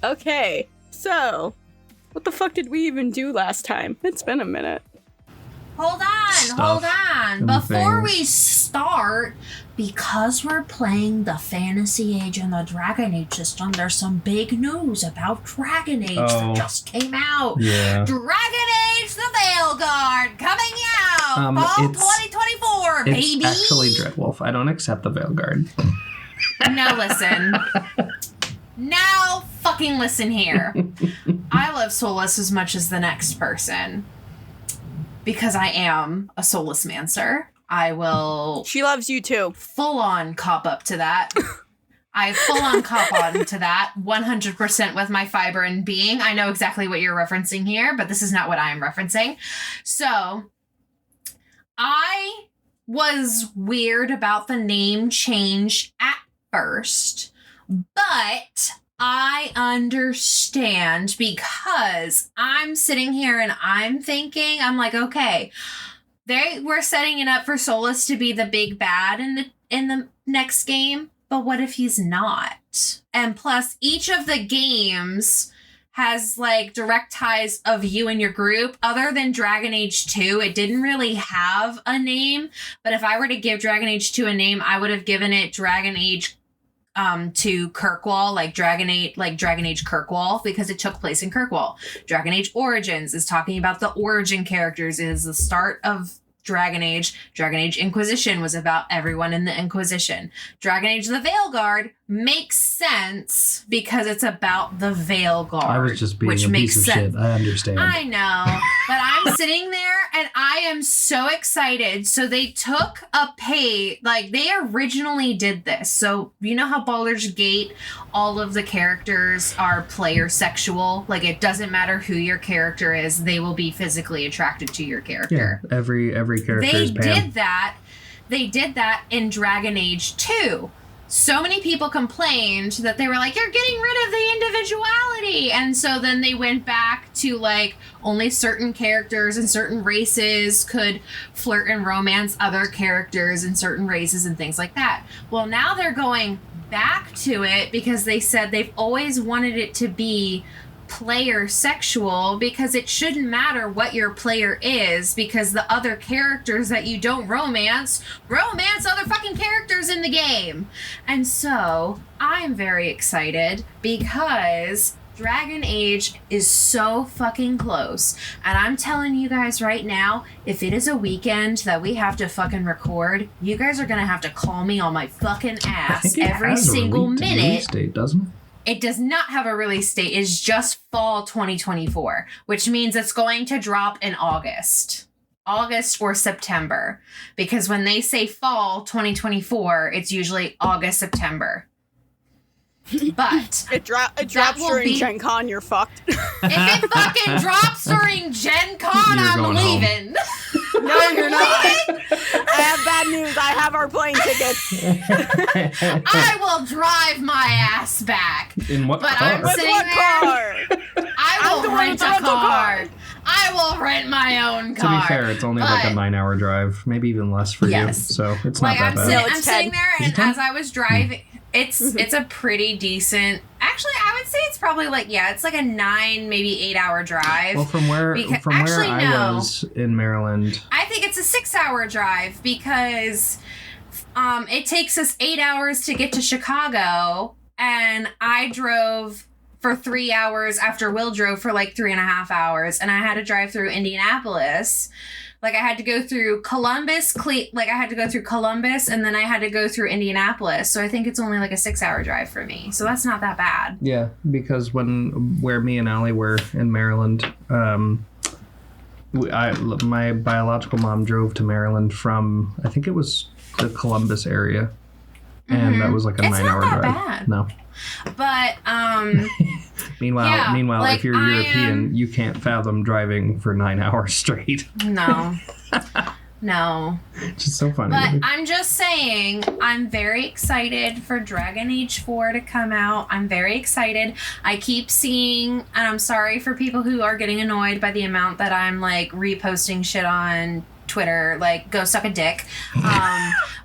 Okay, so what the fuck did we even do last time? It's been a minute. Hold on. Before we start, because we're playing the Fantasy Age and the Dragon Age system, there's some big news about Dragon Age that just came out. Yeah. Dragon Age the Veilguard coming out fall 2024, baby. It's actually Dreadwolf. I don't accept the Veilguard. Now listen. Now fucking listen here. I love Solas as much as the next person. Because I am a Solas Mancer. I will... She loves you too. Full-on cop up to that. I full-on cop on to that 100% with my fiber and being. I know exactly what you're referencing here, but this is not what I am referencing. So, I was weird about the name change at first, but I understand because I'm sitting here and I'm thinking, I'm like, okay, they were setting it up for Solas to be the big bad in the next game, but what if he's not? And plus, each of the games has like direct ties of you and your group. Other than Dragon Age 2, it didn't really have a name, but if I were to give Dragon Age 2 a name, I would have given it Dragon Age to Kirkwall, like Dragon Age Kirkwall, because it took place in Kirkwall. Dragon Age Origins is talking about the origin characters. It is the start of Dragon Age. Dragon Age Inquisition was about everyone in the Inquisition. Dragon Age the Veilguard makes sense because it's about the Veilguard. I was just being a piece of shit. I understand. I know, but I'm sitting there and I am so excited. So they took a they originally did this. So you know how Baldur's Gate, all of the characters are player sexual. Like it doesn't matter who your character is, they will be physically attracted to your character. Yeah, every character is Pam. They did that in Dragon Age 2. So many people complained that they were like, you're getting rid of the individuality. And so then they went back to like only certain characters and certain races could flirt and romance other characters and certain races and things like that. Well, now they're going back to it because they said they've always wanted it to be player sexual because it shouldn't matter what your player is because the other characters that you don't romance other fucking characters in the game. And so I'm very excited because Dragon Age is so fucking close. And I'm telling you guys right now, if it is a weekend that we have to fucking record, you guys are gonna have to call me on my fucking ass every single minute. Release date, doesn't it? It does not have a release date. It's just fall 2024, which means it's going to drop in August or September. Because when they say fall 2024, it's usually August, September. But it drops during Gen Con, you're fucked. If it fucking drops during Gen Con, I'm leaving. No, you're not. I have bad news. I have our plane tickets. I will drive my ass back. In what car? I'm sitting what there. car? I will rent a car. I will rent my own car. To be fair, it's only like a 9-hour drive, maybe even less for you. So it's not that bad. I'm sitting there, and as I was driving, it's a pretty decent. Actually, I would say it's probably it's like a 9, maybe 8-hour drive. Well, from where I was in Maryland, I think it's a 6-hour drive because it takes us 8 hours to get to Chicago, and I drove for 3 hours after Will drove for like 3.5 hours, and I had to drive through Indianapolis. Like I had to go through Columbus, and then I had to go through Indianapolis. So I think it's only like a 6-hour drive for me. So that's not that bad. Yeah, because where me and Allie were in Maryland, my biological mom drove to Maryland from, I think it was the Columbus area. And that was like a 9-hour drive. Bad. No. But meanwhile, if you're European, you can't fathom driving for 9 hours straight. No. It's just so funny. But I'm just saying, I'm very excited for Dragon Age 4 to come out. I'm very excited. I keep seeing, and I'm sorry for people who are getting annoyed by the amount that I'm like reposting shit on Twitter, like, go suck a dick.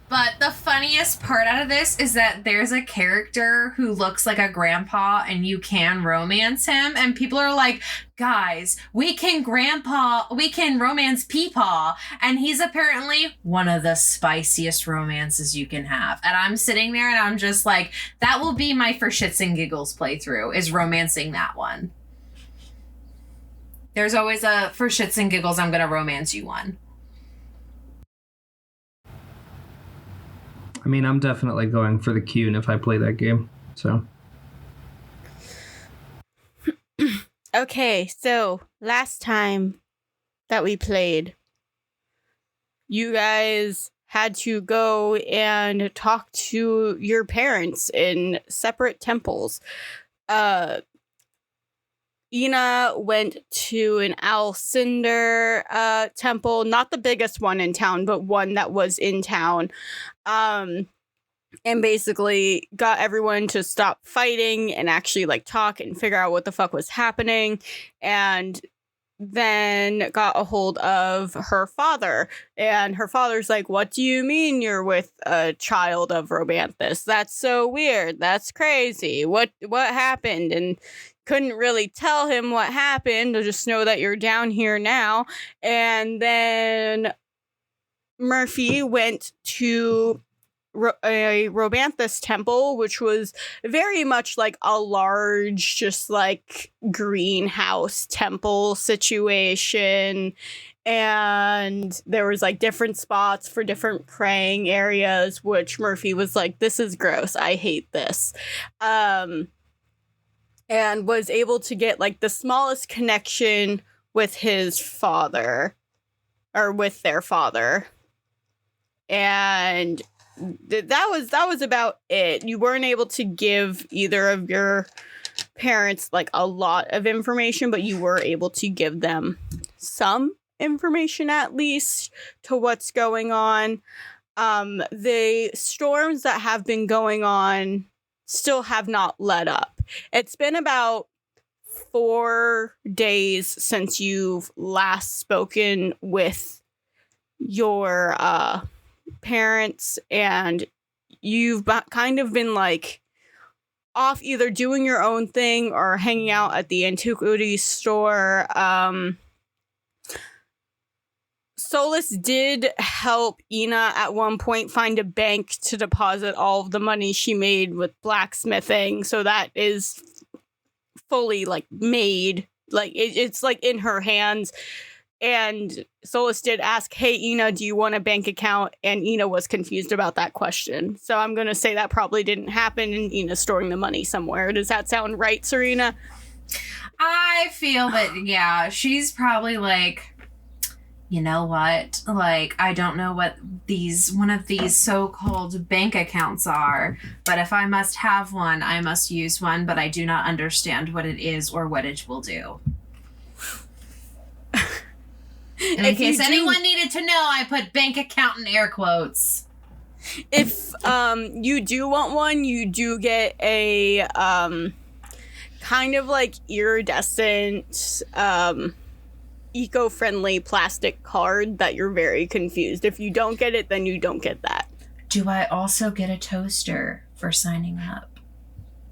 But the funniest part out of this is that there's a character who looks like a grandpa and you can romance him. And people are like, guys, we can romance Peepaw. And he's apparently one of the spiciest romances you can have. And I'm sitting there and I'm just like, that will be my for shits and giggles playthrough, is romancing that one. There's always a for shits and giggles, I'm going to romance you one. I mean, I'm definitely going for the Qn if I play that game, so. Okay, so last time that we played, you guys had to go and talk to your parents in separate temples. Ina went to an Alcindor temple, not the biggest one in town, but one that was in town. And basically got everyone to stop fighting and actually like talk and figure out what the fuck was happening. And then got a hold of her father, and her father's like, what do you mean you're with a child of Robanthus? That's so weird. That's crazy. What happened? And couldn't really tell him what happened. I just know that you're down here now. And then Murphy went to a Robanthus temple, which was very much like a large, just like greenhouse temple situation. And there was like different spots for different praying areas, which Murphy was like, this is gross. I hate this. And was able to get like the smallest connection with his father, or with their father. And that was about it. You weren't able to give either of your parents like a lot of information, but you were able to give them some information at least to what's going on. The storms that have been going on still have not let up. It's been about 4 days since you've last spoken with your parents, and you've kind of been like off either doing your own thing or hanging out at the antiquities store. Solas did help Ina at one point find a bank to deposit all of the money she made with blacksmithing, so that is fully like made, like it's like in her hands. And Solas did ask, hey, Ina, do you want a bank account? And Ina was confused about that question. So I'm going to say that probably didn't happen, and Ina's storing the money somewhere. Does that sound right, Serena? I feel that, yeah, she's probably like, you know what? Like, I don't know what one of these so-called bank accounts are, but if I must have one, I must use one, but I do not understand what it is or what it will do. In case anyone needed to know, I put bank account in air quotes. If you do want one, you do get a kind of like iridescent eco-friendly plastic card that you're very confused. If you don't get it, then you don't get that. Do I also get a toaster for signing up?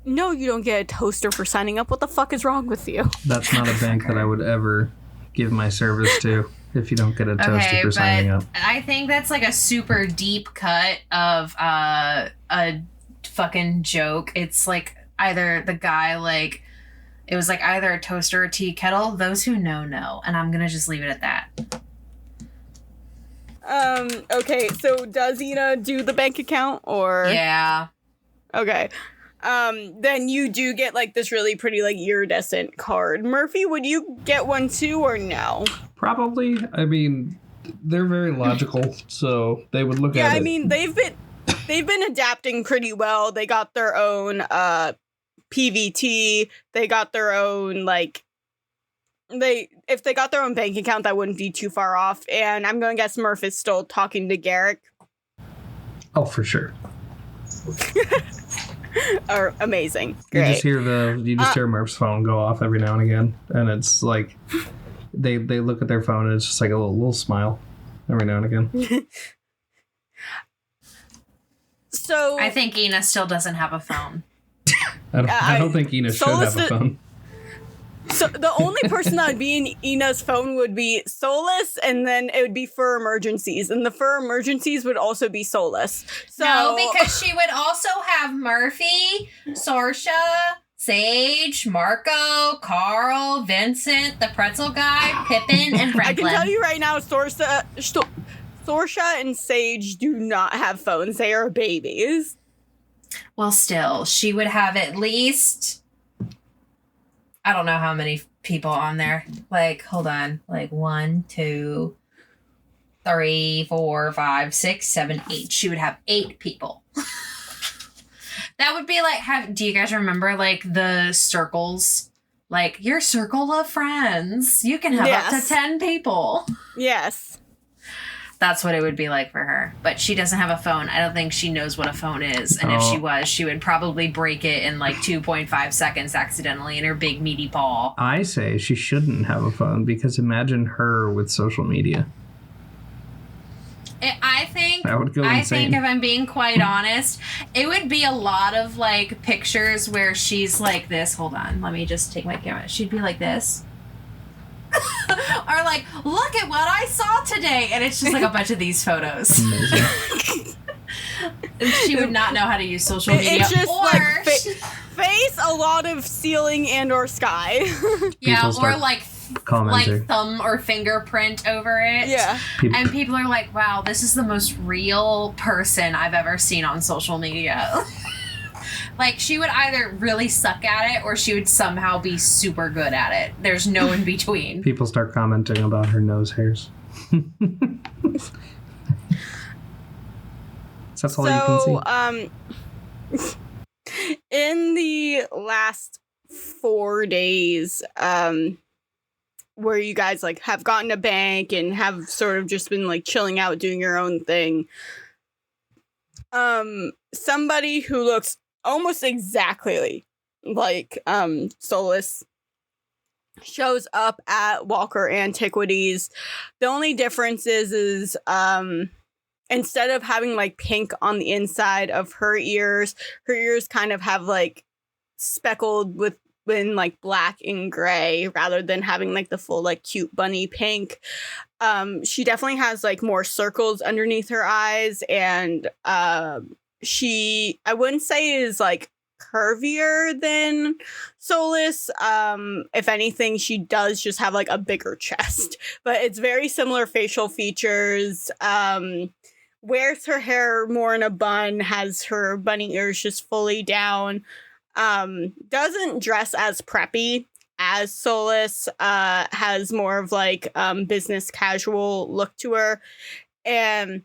No, you don't get a toaster for signing up. What the fuck is wrong with you? That's not a bank that I would ever give my service to if you don't get a toaster for signing up. I think that's like a super deep cut of a fucking joke. It's like either the guy like, it was like either a toaster or a tea kettle. Those who know. And I'm gonna just leave it at that. Okay, so does Ina do the bank account, or? Yeah. Okay. Then you do get like this really pretty like iridescent card. Murphy, would you get one too, or no? Probably. I mean, they're very logical, so they would look at it. Yeah, I mean, they've been adapting pretty well. They got their own PVT. They got their own like if they got their own bank account, that wouldn't be too far off. And I'm going to guess Murph is still talking to Garrick. Oh, for sure. Are amazing. Great. Great. You just hear Murph's phone go off every now and again, and it's like they look at their phone and it's just like a little smile. every now and again. So I think Ina still doesn't have a phone. I don't think Ina should have a phone. So the only person that would be in Ina's phone would be Solas, and then it would be for emergencies. And the for emergencies would also be Solas. So, No, because she would also have Murphy, Sorsha, Sage, Marco, Carl, Vincent, the pretzel guy, Pippin, and Franklin. I can tell you right now, Sorsha and Sage do not have phones. They are babies. Well, still, she would have at least... I don't know how many people on there. Like, hold on. Like 1, 2, 3, 4, 5, 6, 7, 8. She would have 8 people. That would be like, do you guys remember like the circles? Like your circle of friends. You can have up to 10 people. Yes. That's what it would be like for her. But she doesn't have a phone. I don't think she knows what a phone is. And if she was, she would probably break it in like 2.5 seconds accidentally in her big meaty paw. I say she shouldn't have a phone because imagine her with social media. I think that would go insane. I think if I'm being quite honest, it would be a lot of like pictures where she's like this. Hold on, let me just take my camera. She'd be like this. Or like, look at what I saw today, and it's just like a bunch of these photos. Amazing. She would not know how to use social media. It's just or like face, a lot of ceiling and or sky. Yeah, or like commenting. thumb or fingerprint over it. Yeah. And people are like, wow, this is the most real person I've ever seen on social media. Like, she would either really suck at it or she would somehow be super good at it. There's no in between. People start commenting about her nose hairs. That's all you can see. In the last 4 days, where you guys like have gotten a bank and have sort of just been like chilling out doing your own thing, somebody who looks almost exactly like Solas shows up at Walker Antiquities. The only difference is instead of having like pink on the inside of her ears kind of have like speckled in like black and gray rather than having like the full like cute bunny pink. She definitely has like more circles underneath her eyes, and she, I wouldn't say is like curvier than Solas. If anything, she does just have like a bigger chest, but it's very similar facial features. Wears her hair more in a bun, has her bunny ears just fully down. Doesn't dress as preppy as Solas. Has more of like business casual look to her, and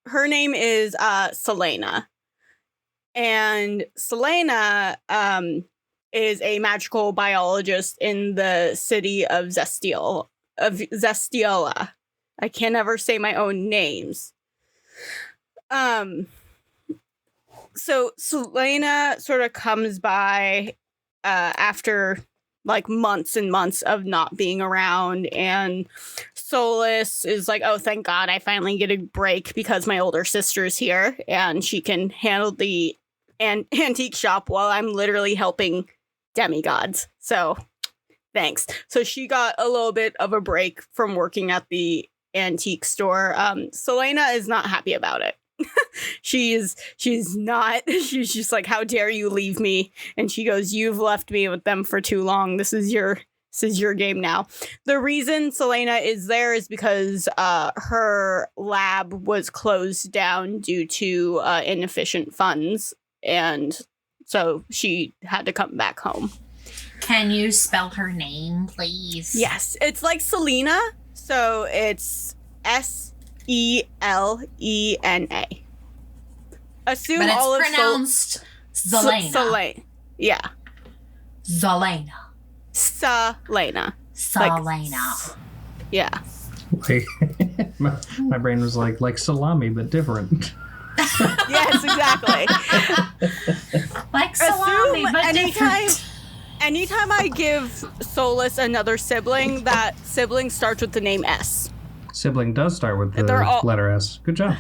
her name is Selena. And Selena is a magical biologist in the city of Zestiola. I can never say my own names. So Selena sort of comes by after like months and months of not being around, and Solas is like, oh, thank God I finally get a break because my older sister's here and she can handle the antique shop while I'm literally helping demi-gods. So thanks. So she got a little bit of a break from working at the antique store. Selena is not happy about it. She's just like, how dare you leave me? And she goes, you've left me with them for too long. This is your game now. The reason Selena is there is because her lab was closed down due to inefficient funds, and so she had to come back home. Can you spell her name, please? Yes, it's like Selena, so it's Selena. Assume but it's all pronounced Zelena. Selena. Yeah. Zelena. Selena. Selena. Yeah. Like, my brain was like salami, but different. Yes, exactly. Like salami, Assume but different. Anytime I give Solas another sibling, that sibling starts with the name S. Sibling does start with the They're letter S. Good job.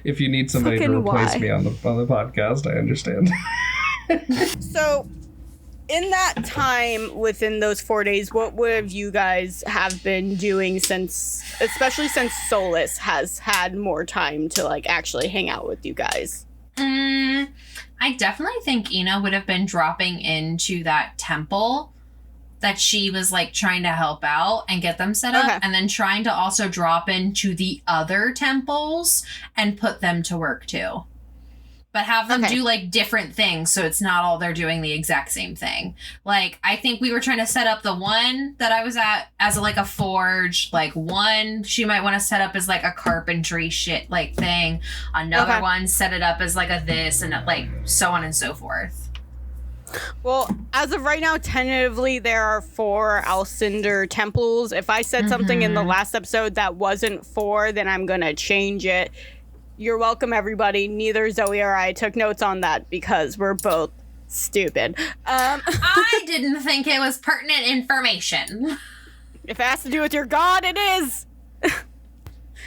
If you need somebody to replace me on the podcast, I understand. So, in that time within those 4 days, what would you guys have been doing especially since Solas has had more time to like actually hang out with you guys? I definitely think Ina would have been dropping into that temple that she was like trying to help out and get them set up, and then trying to also drop into the other temples and put them to work too. But have them do like different things, so it's not all they're doing the exact same thing. Like, I think we were trying to set up the one that I was at as like a forge. Like, one she might want to set up as like a carpentry shit like thing. Another one set it up as like a this, and like so on and so forth. Well, as of right now, tentatively there are 4 Alcindor temples. If I said something in the last episode that wasn't 4, then I'm gonna change it. You're welcome, everybody. Neither Zoe or I took notes on that because we're both stupid. I didn't think it was pertinent information. If it has to do with your god, it is.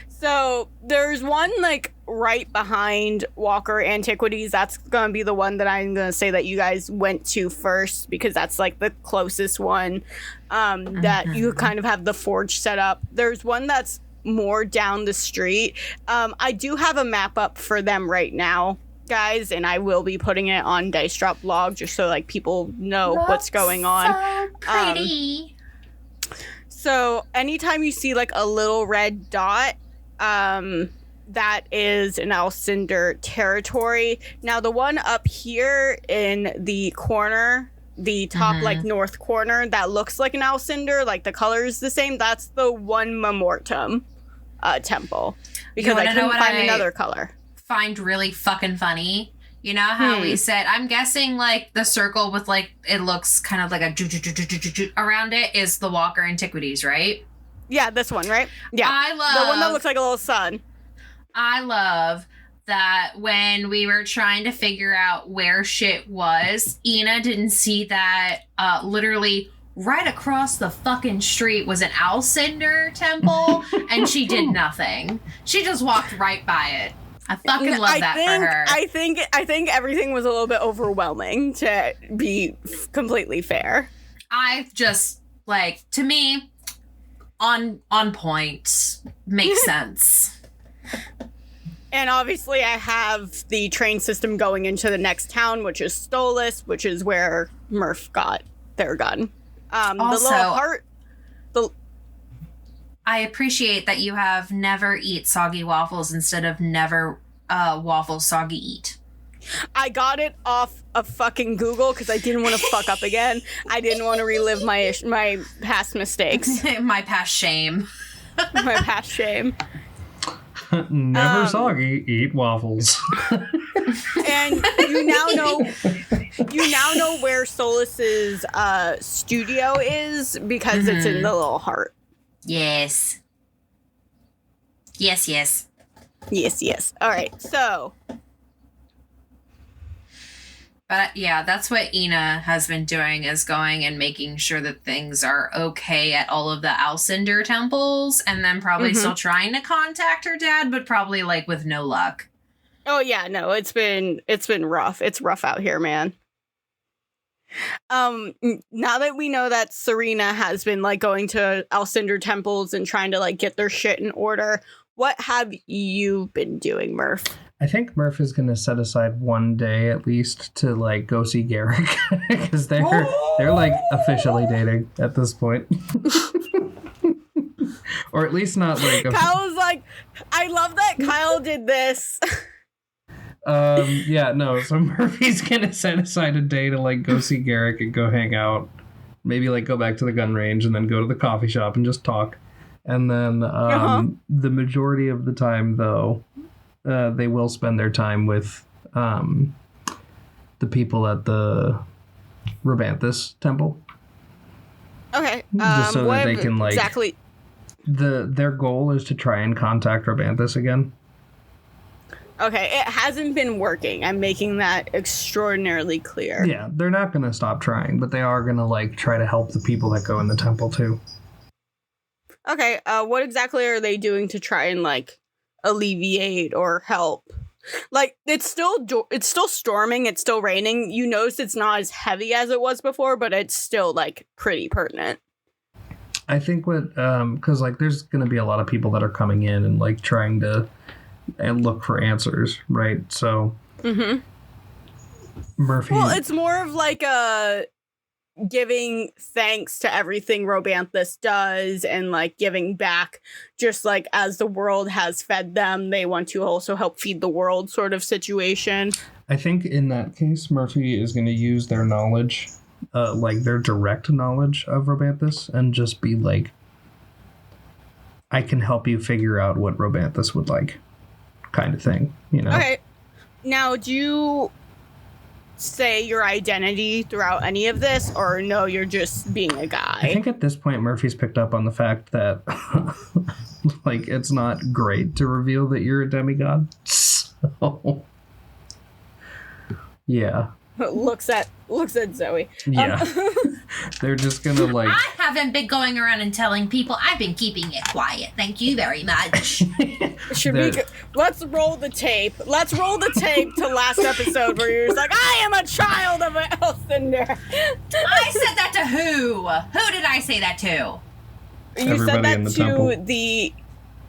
So there's one like right behind Walker Antiquities. That's gonna be the one that I'm gonna say that you guys went to first, because that's like the closest one that you kind of have the forge set up. There's one that's more down the street. I do have a map up for them right now, guys, and I will be putting it on Dice Drop Blog just so like people know what's going on. So pretty. So anytime you see like a little red dot, that is an Alcindor territory. Now the one up here in the corner, the top like north corner, that looks like an Alcindor, like the color is the same, that's the one Memortum temple, because I couldn't find another color. Find really fucking funny. You know how we said, I'm guessing like the circle with like, it looks kind of like a around it is the Walker Antiquities, right? Yeah, this one, right? Yeah. I love the one that looks like a little sun. I love that when we were trying to figure out where shit was, Ina didn't see that literally right across the fucking street was an Alcindor temple, and she did nothing. She just walked right by it. I fucking love that for her. I think everything was a little bit overwhelming, to be completely fair. I just, like, to me, on point. Makes sense. And obviously I have the train system going into the next town, which is Solas, which is where Murph got their gun. Also, the little part... I appreciate that you have never eat soggy waffles instead of never waffles soggy eat. I got it off of fucking Google because I didn't want to fuck up again. I didn't want to relive my past mistakes. My past shame. My past shame. Never soggy, eat waffles. And you now know where Solas's studio is, because it's in the little heart. Yes. Yes. All right, so. But yeah, that's what Ina has been doing, is going and making sure that things are okay at all of the Alcindor temples, and then probably still trying to contact her dad, but probably like with no luck. Oh yeah, no, it's been rough. It's rough out here, man. Now that we know that Serena has been like going to Alcindor temples and trying to like get their shit in order, what have you been doing, Murph? I think Murph is going to set aside one day at least to like go see Garrick, because they're like officially dating at this point. Or at least not like. Kyle was like, I love that Kyle did this. Yeah, no. So Murphy's gonna set aside a day to like go see Garrick and go hang out, maybe like go back to the gun range and then go to the coffee shop and just talk. And then the majority of the time, though, they will spend their time with the people at the Rabanthus temple. Okay. Just so that they can like exactly. Their goal is to try and contact Rabanthus again. Okay, it hasn't been working. I'm making that extraordinarily clear. Yeah, they're not going to stop trying, but they are going to like try to help the people that go in the temple too. Okay, what exactly are they doing to try and like alleviate or help? Like it's still storming, it's still raining. You notice it's not as heavy as it was before, but it's still like pretty pertinent. I think what because like there's going to be a lot of people that are coming in and like trying to and look for answers, right? So Murphy. Well, it's more of like a giving thanks to everything Robanthus does and like giving back, just like as the world has fed them, they want to also help feed the world sort of situation. I think in that case, Murphy is going to use their knowledge, like their direct knowledge of Robanthus, and just be like, I can help you figure out what Robanthus would like, kind of thing, you know? Okay. Now, do you say your identity throughout any of this, or no, you're just being a guy? I think at this point, Murphy's picked up on the fact that, like, it's not great to reveal that you're a demigod. So, yeah. Looks at Zoe. Yeah. They're just gonna like. I haven't been going around and telling people. I've been keeping it quiet. Thank you very much. Let's roll the tape. Let's roll the tape to last episode where you're just like, I am a child of an Elcinder. I said that to who? Who did I say that to? You Everybody said that in the to temple.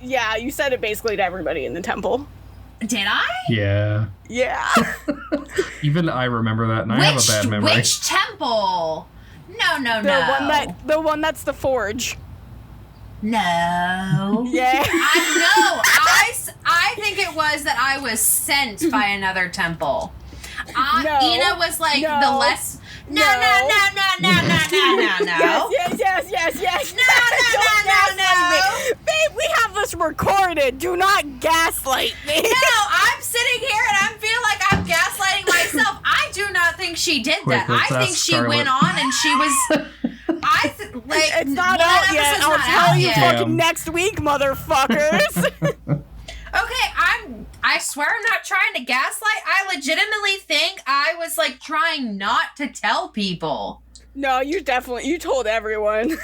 Yeah, you said it basically to everybody in the temple. Did I? Yeah. Yeah. Even I remember that, and I have a bad memory. Which temple? No. The one that's the forge. No. Yeah. I think it was that I was sent by another temple. No. Ina was like No. the less. No. Yes. No. Babe, we have this recorded. Do not gaslight me. No, I'm sitting here and I feel like I'm gaslighting myself. I do not think she did that. Let's I think ask she Scarlett. went on and she was. It's not out yet. I'll tell you fucking next week, motherfuckers. Okay, I swear I'm not trying to gaslight. I legitimately think I was like trying not to tell people. No, you told everyone.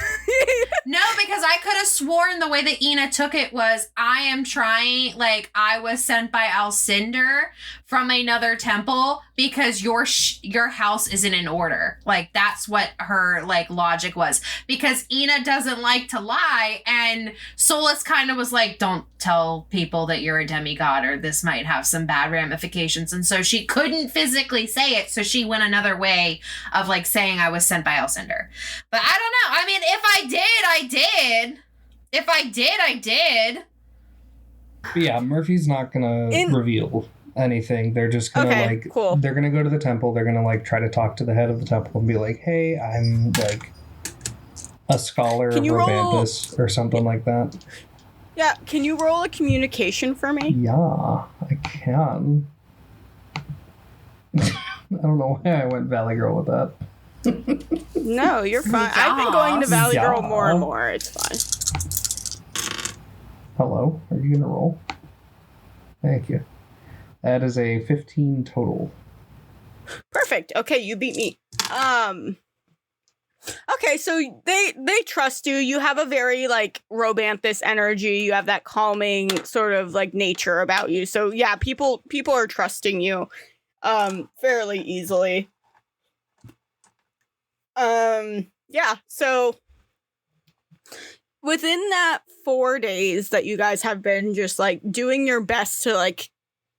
No, because I could have sworn the way that Ina took it was I am trying, like I was sent by Alcindor from another temple because your house isn't in order. Like that's what her like logic was. Because Ina doesn't like to lie, and Solas kind of was like, don't tell people that you're a demigod or this might have some bad ramifications. And so she couldn't physically say it, so she went another way of like saying I was sent by Alcindor. But I don't know. I mean, if I did, I did. If I did, I did. But yeah, Murphy's not gonna reveal anything. They're just gonna cool. They're gonna go to the temple. They're gonna like try to talk to the head of the temple and be like, "Hey, I'm like a scholar of Robanthus or something like that." Yeah, can you roll a communication for me? Yeah, I can. I don't know why I went Valley Girl with that. No, you're fine. I've been going to Valley Girl more and more. It's fine. Hello, are you gonna roll? Thank you. That is a 15 total. Perfect. Okay, you beat me. Okay, so they trust you. You have a very like Robanthus energy. You have that calming sort of like nature about you. So yeah, people are trusting you fairly easily. Yeah, so within that 4 days that you guys have been just like doing your best to like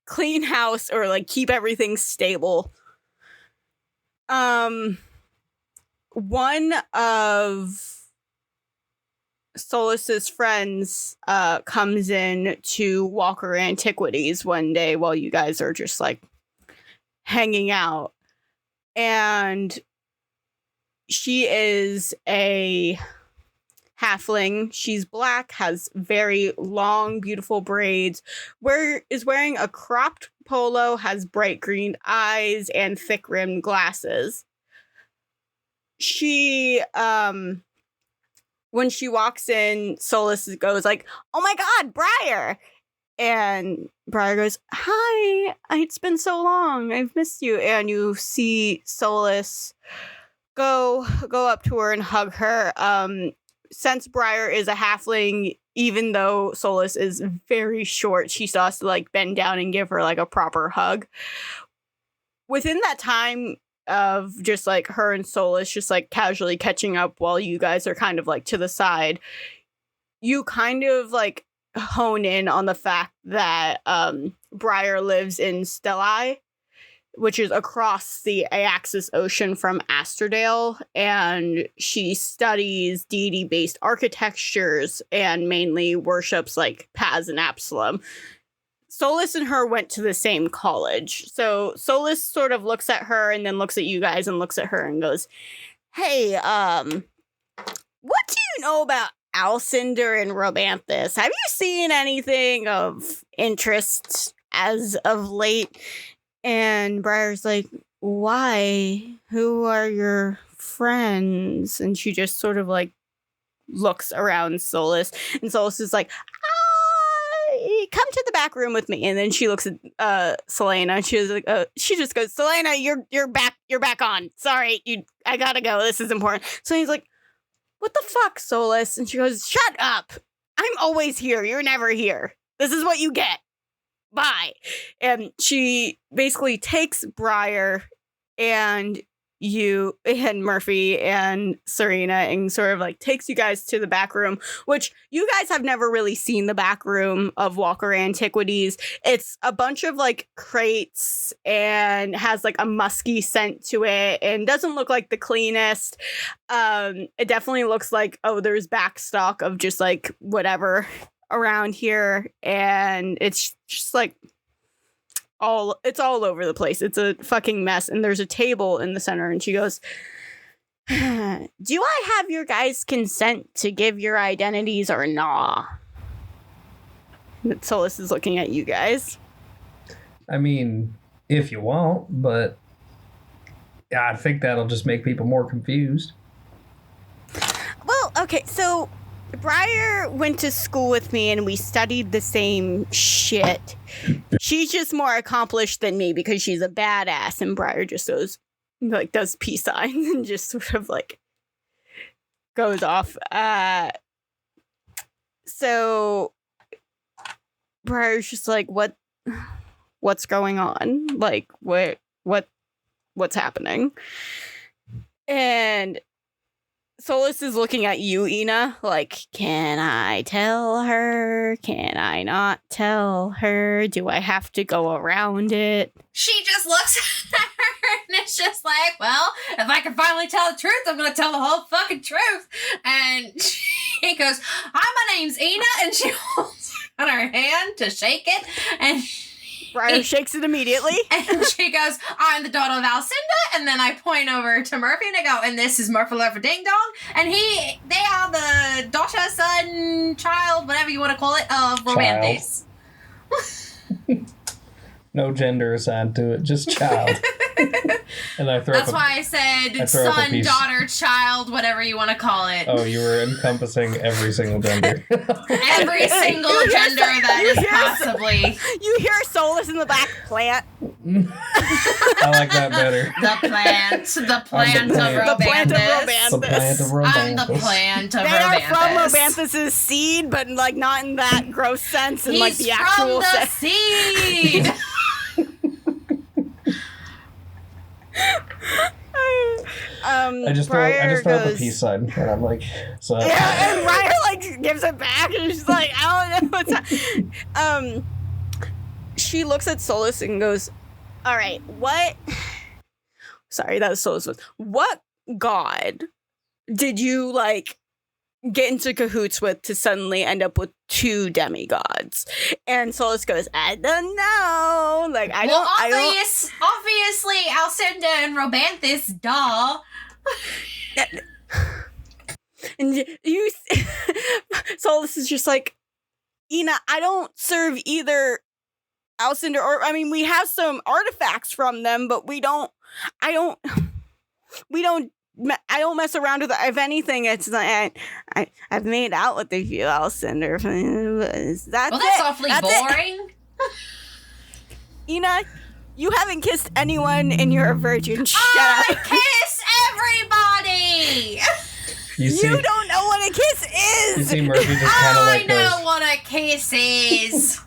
clean house or like keep everything stable, one of Solas's friends comes in to Walker Antiquities one day while you guys are just like hanging out, and she is a halfling. She's black, has very long, beautiful braids, is wearing a cropped polo, has bright green eyes, and thick-rimmed glasses. She, when she walks in, Solas goes like, "Oh my god, Briar! And Briar goes, "Hi, it's been so long. I've missed you." And you see Solas go up to her and hug her. Since Briar is a halfling, even though Solas is very short, she still has to like bend down and give her like a proper hug. Within that time of just like her and Solas just like casually catching up while you guys are kind of like to the side, you kind of like hone in on the fact that Briar lives in Stellai, which is across the Iaxis Ocean from Asterdale, and she studies deity-based architectures and mainly worships like Paz and Absalom. Solas and her went to the same college. So Solas sort of looks at her and then looks at you guys and looks at her and goes, "Hey, what do you know about Alcindor and Robanthus? Have you seen anything of interest as of late?" And Briar's like, "Why? Who are your friends?" And she just sort of like looks around Solas, and Solas is like, "Come to the back room with me." And then she looks at Selena, and she's like, she just goes, "Selena, you're back on. Sorry, I gotta go. This is important." So he's like, "What the fuck, Solas?" And she goes, "Shut up. I'm always here. You're never here. This is what you get. Bye." And she basically takes Briar and you and Murphy and Serena and sort of like takes you guys to the back room, which you guys have never really seen the back room of Walker Antiquities. It's a bunch of like crates and has like a musky scent to it and doesn't look like the cleanest. It definitely looks like, oh, there's back stock of just like whatever around here, and it's just like it's all over the place. It's a fucking mess, and there's a table in the center, and she goes, "Do I have your guys' consent to give your identities or nah?" Solas is looking at you guys. I mean, if you want, but yeah, I think that'll just make people more confused. Well, okay, so Briar went to school with me and we studied the same shit. She's just more accomplished than me because she's a badass, and Briar just does peace signs and just sort of like goes off. So Briar's just like, what's going on? Like, what's happening? And Solas is looking at you, Ina, like, can I tell her? Can I not tell her? Do I have to go around it? She just looks at her and it's just like, well, if I can finally tell the truth, I'm going to tell the whole fucking truth. And she goes, "Hi, my name's Ina," and she holds out her hand to shake it, and Briar shakes it immediately. And she goes, "I'm the daughter of Alcinda," and then I point over to Murphy and I go, "And this is Murphy Lurfer Ding Dong, and they are the daughter, son, child, whatever you want to call it, of Romanthus." No gender assigned to it, just child. And I throw That's up why I said son, daughter, child, whatever you want to call it. Oh, you were encompassing every single gender. Every single gender that is possibly. You hear Solas in the back, "Plant." I like that better. The plant of Romanthus. The plant of Romanthus. The plant of Romanthus. I'm the plant of They Romanthus. are from Romanthus's seed, but like not in that gross sense, and like the actual from the sense. seed. I just throw up a peace sign, and I'm like, so. Yeah, and Briar like gives it back, and she's like, "I don't know what's she looks at Solas and goes, "All right, what?" Sorry, that was Solas. "What god did you like get into cahoots with to suddenly end up with 2 demigods?" And Solas goes, "I don't know. Like, Obviously, Alcinda and Robanthus, duh." And you, Solas is just like, "Ina, I don't serve either Alcindor, or I mean, we have some artifacts from them, but we don't I don't mess around with it. If anything, it's like I've made out with a few. I'll send her. That's awfully boring. Ina, you haven't kissed anyone and you're a virgin. Shut up. I kiss everybody. You don't know what a kiss is. You see Murphy just kind of like I know what a kiss is.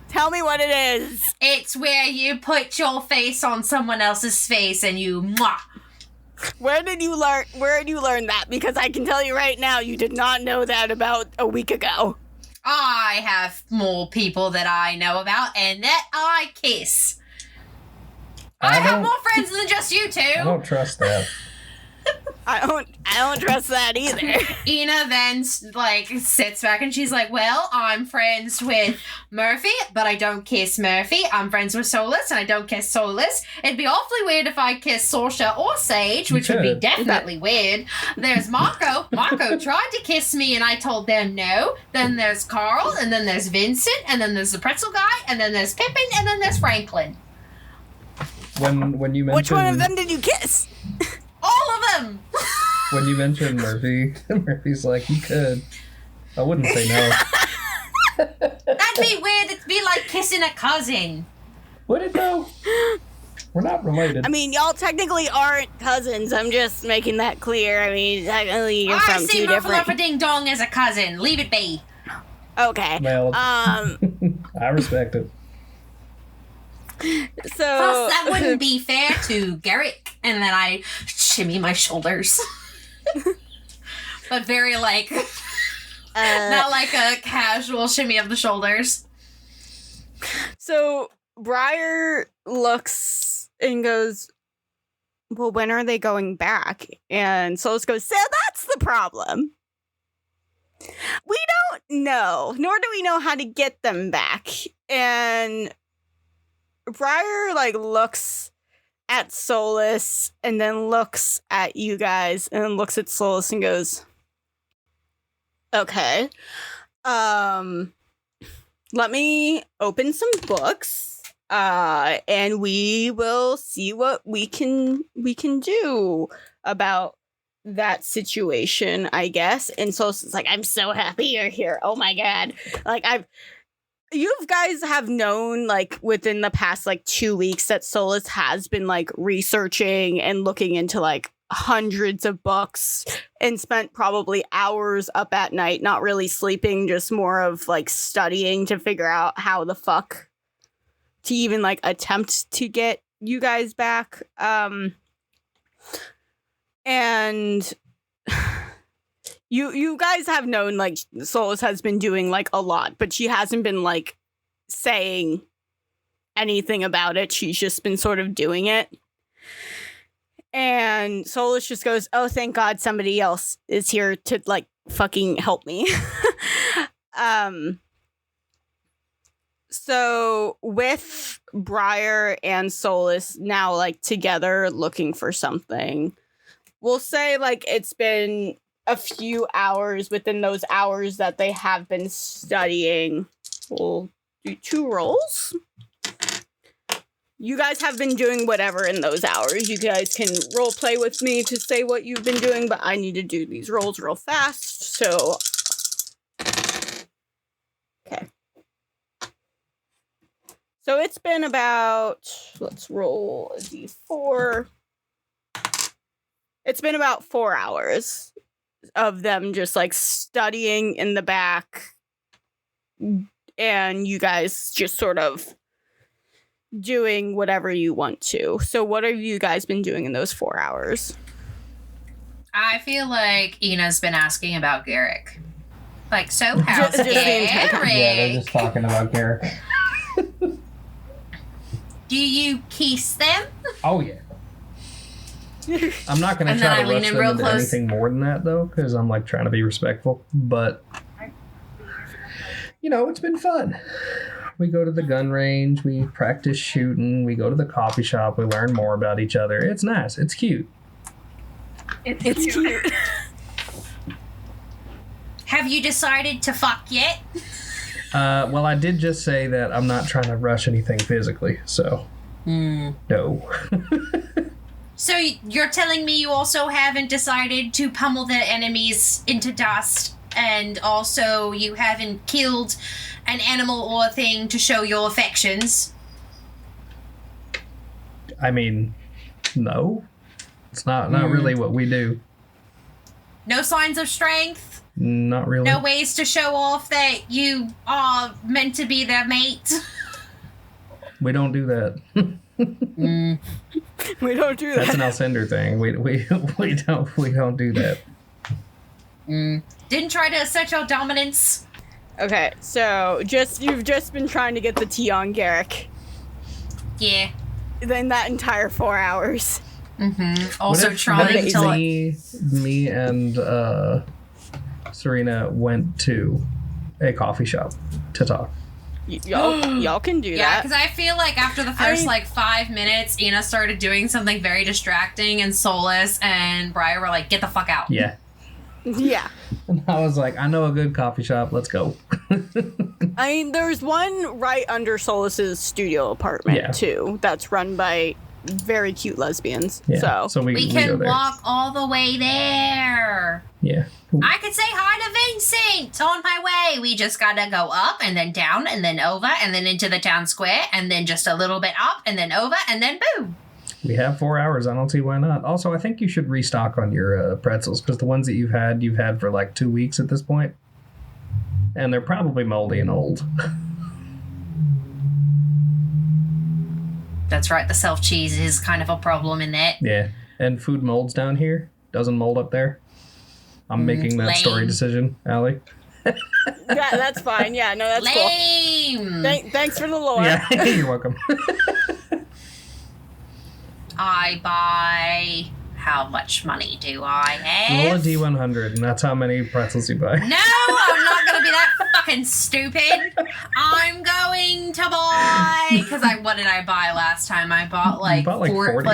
Tell me what it is. It's where you put your face on someone else's face and you mwah. Where did you learn that? Because I can tell you right now, you did not know that about a week ago. I have more people that I know about and that I kiss. I have more friends than just you two. I don't trust that. I don't trust that either. Ina then sits back and she's like, well, I'm friends with Murphy, but I don't kiss Murphy. I'm friends with Solas and I don't kiss Solas. It'd be awfully weird if I kissed Sorsha or Sage, which would be definitely weird. There's Marco. Marco tried to kiss me and I told them no. Then there's Carl, and then there's Vincent, and then there's the pretzel guy, and then there's Pippin, and then there's Franklin. When you mentioned... Which one of them did you kiss? All of them! When you mentioned Murphy, Murphy's like, you could. I wouldn't say no. That'd be weird. It'd be like kissing a cousin. Would it though? We're not related. I mean, y'all technically aren't cousins. I'm just making that clear. I mean, technically you're from two different... I see Ding Dong as a cousin. Leave it be. Okay. Well, I respect it. So... Plus, that wouldn't be fair to Garrick. And then I shimmy my shoulders. But very not like a casual shimmy of the shoulders. So Briar looks and goes, well, when are they going back? And Solas goes, so that's the problem. We don't know, nor do we know how to get them back. And Briar looks at Solas and then looks at you guys and then looks at Solas and goes, okay, let me open some books, and we will see what we can do about that situation, I guess. And Solas is like, I'm so happy you're here. Oh my god. You guys have known, within the past, 2 weeks that Solas has been, researching and looking into, hundreds of books and spent probably hours up at night, not really sleeping, just more of, studying to figure out how the fuck to even, attempt to get you guys back. And... You guys have known, Solas has been doing, a lot, but she hasn't been, saying anything about it. She's just been sort of doing it. And Solas just goes, oh, thank God somebody else is here to, fucking help me. So, with Briar and Solas now, together looking for something, we'll say, it's been... a few hours. Within those hours that they have been studying, we'll do 2 rolls. You guys have been doing whatever in those hours. You guys can role play with me to say what you've been doing, but I need to do these rolls real fast, so... Okay. So it's been about... Let's roll a d4. It's been about 4 hours of them just studying in the back, and you guys just sort of doing whatever you want to. So what have you guys been doing in those 4 hours? I feel like Ina's been asking about Garrick. So how's Just Garrick? Yeah, they're just talking about Garrick. Do you kiss them? Oh yeah. I'm not going to And try then to I lean rush in them real into close. anything more than that, though, because I'm, trying to be respectful. But, it's been fun. We go to the gun range, we practice shooting, we go to the coffee shop, we learn more about each other. It's nice. It's cute. It's cute. Have you decided to fuck yet? Well, I did just say that I'm not trying to rush anything physically, so... No. So you're telling me you also haven't decided to pummel the enemies into dust, and also you haven't killed an animal or a thing to show your affections? I mean, no. It's not really what we do. No signs of strength? Not really. No ways to show off that you are meant to be their mate? We don't do that. We don't do that. That's an Alcindor thing. We don't do that. Didn't try to assert your dominance? Okay, so you've just been trying to get the tea on Garrick. Yeah. Then that entire 4 hours. Also What if trying to... me and Serena went to a coffee shop to talk. Y'all can do Yeah, that. because I feel like after the first 5 minutes, Ina started doing something very distracting, and Solas and Briar were like, "Get the fuck out." Yeah. Yeah. And I was like, I know a good coffee shop. Let's go. I mean, there's one right under Solas's studio apartment, too, that's run by very cute lesbians. Yeah. So we We go can there. walk all the way there. Yeah. I could say hi to Vincent on my way. We just gotta go up and then down and then over and then into the town square and then just a little bit up and then over and then boom. We have 4 hours. I don't see why not. Also, I think you should restock on your pretzels, because the ones that you've had for like 2 weeks at this point. And they're probably moldy and old. That's right, the self-cheese is kind of a problem in that. Yeah. And food molds down here. Doesn't mold up there. I'm making that story lame. decision, Allie. yeah, that's fine. Yeah, no, that's Lame. cool. Thanks for the lore. Yeah, you're welcome. I buy... How much money do I Roll a have? D100, and that's how many pretzels you buy. No, I'm not going to be that fucking stupid. I'm going to buy... Because what did I buy last time? I bought like... You bought like 40.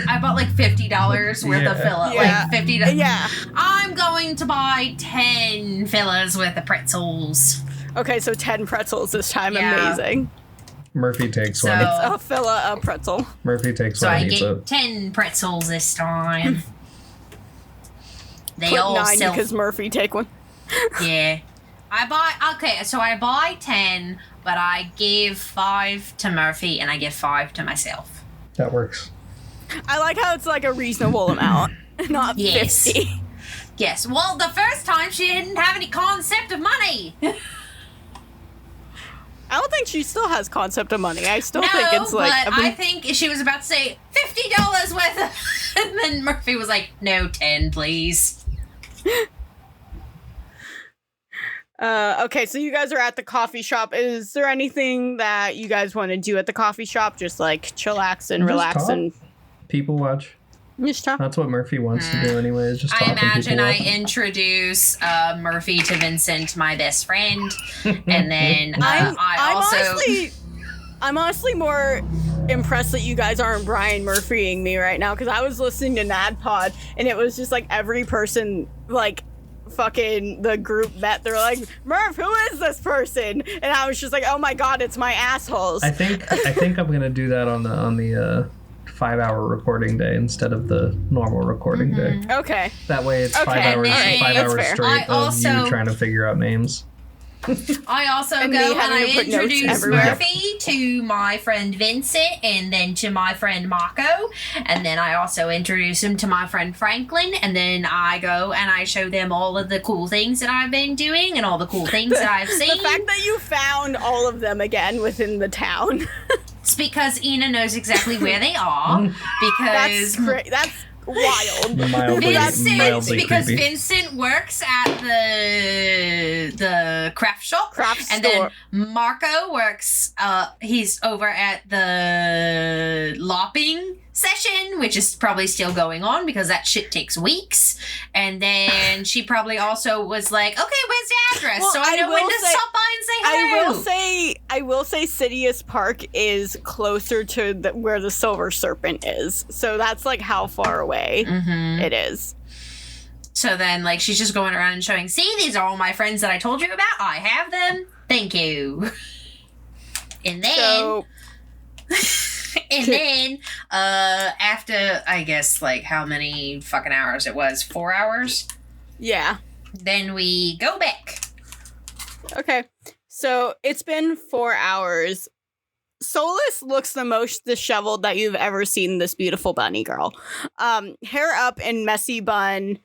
I bought like $50 worth of filler. Yeah. Like $50. Yeah. I'm going to buy 10 fillers worth of pretzels. Okay, so 10 pretzels this time. Yeah. Amazing. Murphy takes So- one. A filla, a pretzel. Murphy takes So one I and eats get it. 10 pretzels this time. They Put all 9 sell... because Murphy take one. Yeah. I buy 10, but I give 5 to Murphy and I give 5 to myself. That works. I like how it's like a reasonable amount, not Yes. 50. Yes. Well, the first time she didn't have any concept of money. I don't think she still has concept of money. I still No, think it's like... but I think she was about to say $50 worth of... And then Murphy was like, no, 10, please. Okay, so you guys are at the coffee shop. Is there anything that you guys want to do at the coffee shop? Just like chillax and Just relax talk. and People watch. just talk? That's what Murphy wants to do anyway, is just talk I and people imagine I watch. introduce Murphy to Vincent, my best friend, and then I'm I I'm honestly more impressed that you guys aren't Brian Murphying me right now, because I was listening to NADPOD and it was just like every person like fucking the group met. They're like, Murph, who is this person? And I was just like, oh my god, it's my assholes. I think I'm gonna do that on the 5-hour recording day instead of the normal recording day. Okay. That way it's Okay, 5 hours, alright, five that's hours fair. straight I of also- you trying to figure out names. I also And go me and having I to put notes introduce everywhere. Murphy to my friend Vincent, and then to my friend Marco, and then I also introduce him to my friend Franklin, and then I go and I show them all of the cool things that I've been doing and all the cool things that I've seen. The fact that you found all of them again within the town. It's because Ina knows exactly where they are, That's because great. That's wild. Mildly because creepy. Vincent works at the craft shop, Craft and store. then Marco works. He's over at the lopping session, which is probably still going on because that shit takes weeks. And then she probably also was like, "Okay, where's the address?" Well, so I know I when will to say- stop by and say hello. I will say Sidious Park is closer to where the Silver Serpent is. So that's like how far away it is. So then, like, she's just going around and showing, see, these are all my friends that I told you about. I have them. Thank you. And then... So And then, after, I guess, like, how many fucking hours it was? 4 hours? Yeah. Then we go back. Okay. So it's been 4 hours. Solas looks the most disheveled that you've ever seen this beautiful bunny girl. Hair up and messy bun.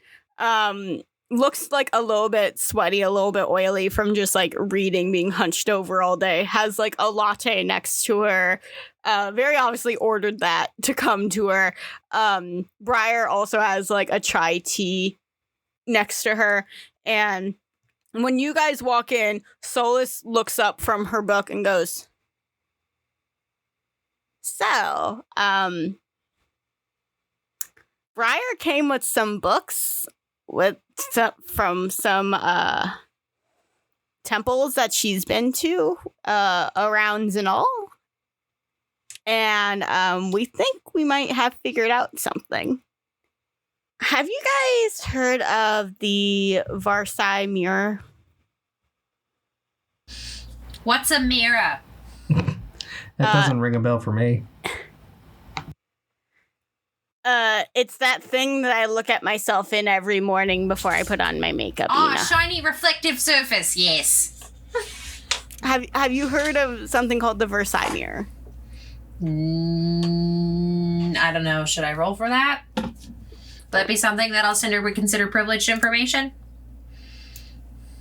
Looks like a little bit sweaty, a little bit oily from just like reading, being hunched over all day. Has like a latte next to her. Very obviously ordered that to come to her. Briar also has like a chai tea next to her. And when you guys walk in, Solas looks up from her book and goes, "So, Briar came with some books from some temples that she's been to around Zinal. And we think we might have figured out something. Have you guys heard of the Versailles mirror?" What's a mirror? That doesn't ring a bell for me. It's that thing that I look at myself in every morning before I put on my makeup. Oh, Ina. shiny reflective surface, yes. Have you heard of something called the Versailles mirror? I don't know. Should I roll for that? Will that be something that Alcindor would consider privileged information?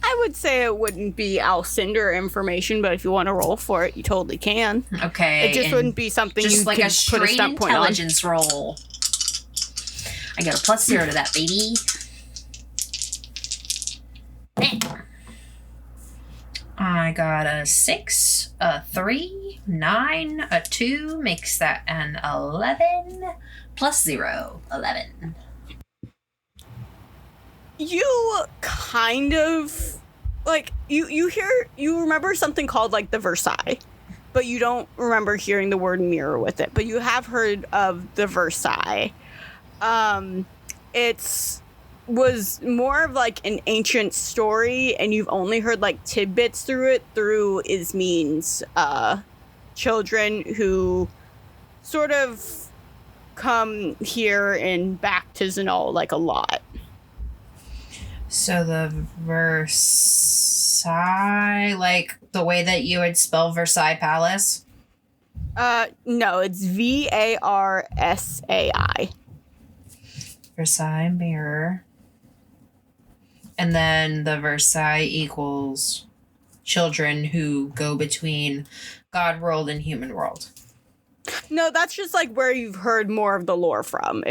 I would say it wouldn't be Alcindor information, but if you want to roll for it, you totally can. Okay. It just wouldn't be something just you like could a straight put a stump point on. intelligence roll. I got a +0 to that, baby. I got a 6, a 3, 9, a 2, makes that an 11, +0, 11. You kind of like you remember something called like the Versailles, but you don't remember hearing the word mirror with it. But you have heard of the Versailles. It's was more of like an ancient story, and you've only heard like tidbits through Ismin's children who sort of come here and back to Zinal like a lot. So the Versailles, like the way that you would spell Versailles Palace? No, it's VARSAI. Versailles mirror. And then the Versailles equals children who go between God world and human world. No, that's just like where you've heard more of the lore from.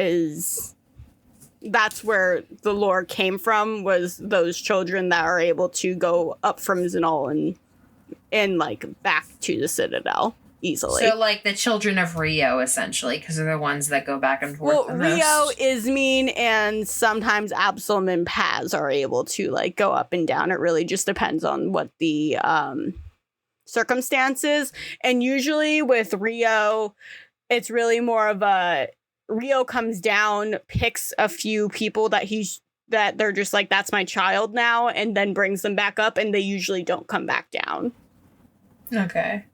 That's where the lore came from, was those children that are able to go up from Zinal and like back to the Citadel easily. So like the children of Rio, essentially, because they're the ones that go back and forth. Well, Rio, Ismin, and sometimes Absalom and Paz are able to like go up and down. It really just depends on what the circumstances. And usually with Rio, it's really more of a Rio comes down, picks a few people that they're just like, that's my child now, and then brings them back up, and they usually don't come back down. Okay.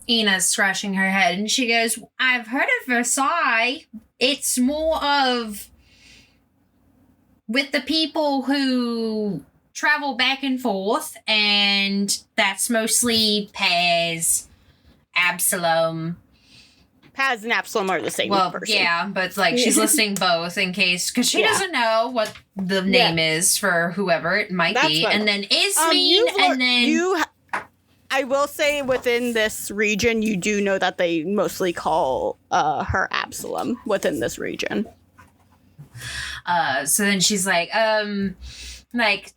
Ina's scratching her head and she goes, I've heard of Versailles. It's more of with the people who travel back and forth, and that's mostly Paz, Absalom. Paz and Absalom are the same person. Yeah, but like she's listing both in case, because she doesn't know what the name is for whoever it might be. And then Ismin, and then I will say within this region, you do know that they mostly call her Absalom within this region. So then she's like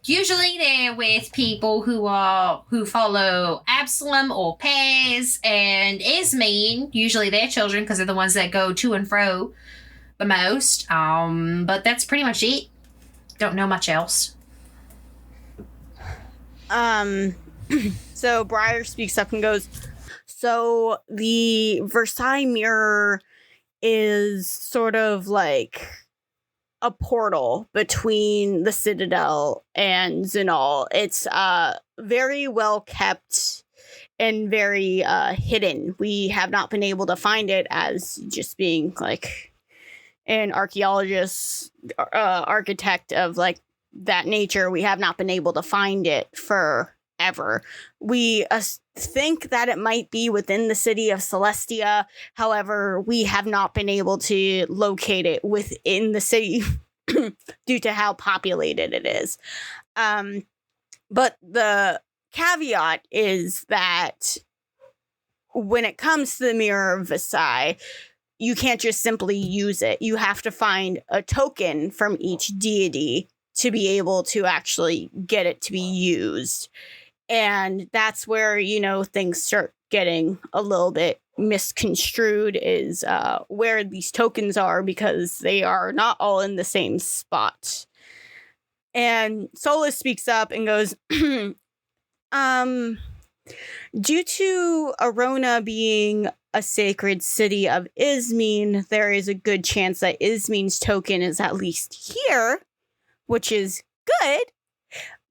usually they're with people who follow Absalom or Paz and Ismin, usually their children, because they're the ones that go to and fro the most. But that's pretty much it. Don't know much else. So Briar speaks up and goes, so the Versailles mirror is sort of like a portal between the Citadel and Zinal. It's very well kept. and very hidden. We have not been able to find it, as just being like an archaeologist, architect of like that nature. We have not been able to find it forever. We think that it might be within the city of Celestia. However, we have not been able to locate it within the city due to how populated it is. But the caveat is that when it comes to the Mirror of Versailles, you can't just simply use it. You have to find a token from each deity to be able to actually get it to be used. And that's where, you know, things start getting a little bit misconstrued, is where these tokens are, because they are not all in the same spot. And Solas speaks up and goes, due to Arona being a sacred city of Ismene, there is a good chance that Ismene's token is at least here, which is good,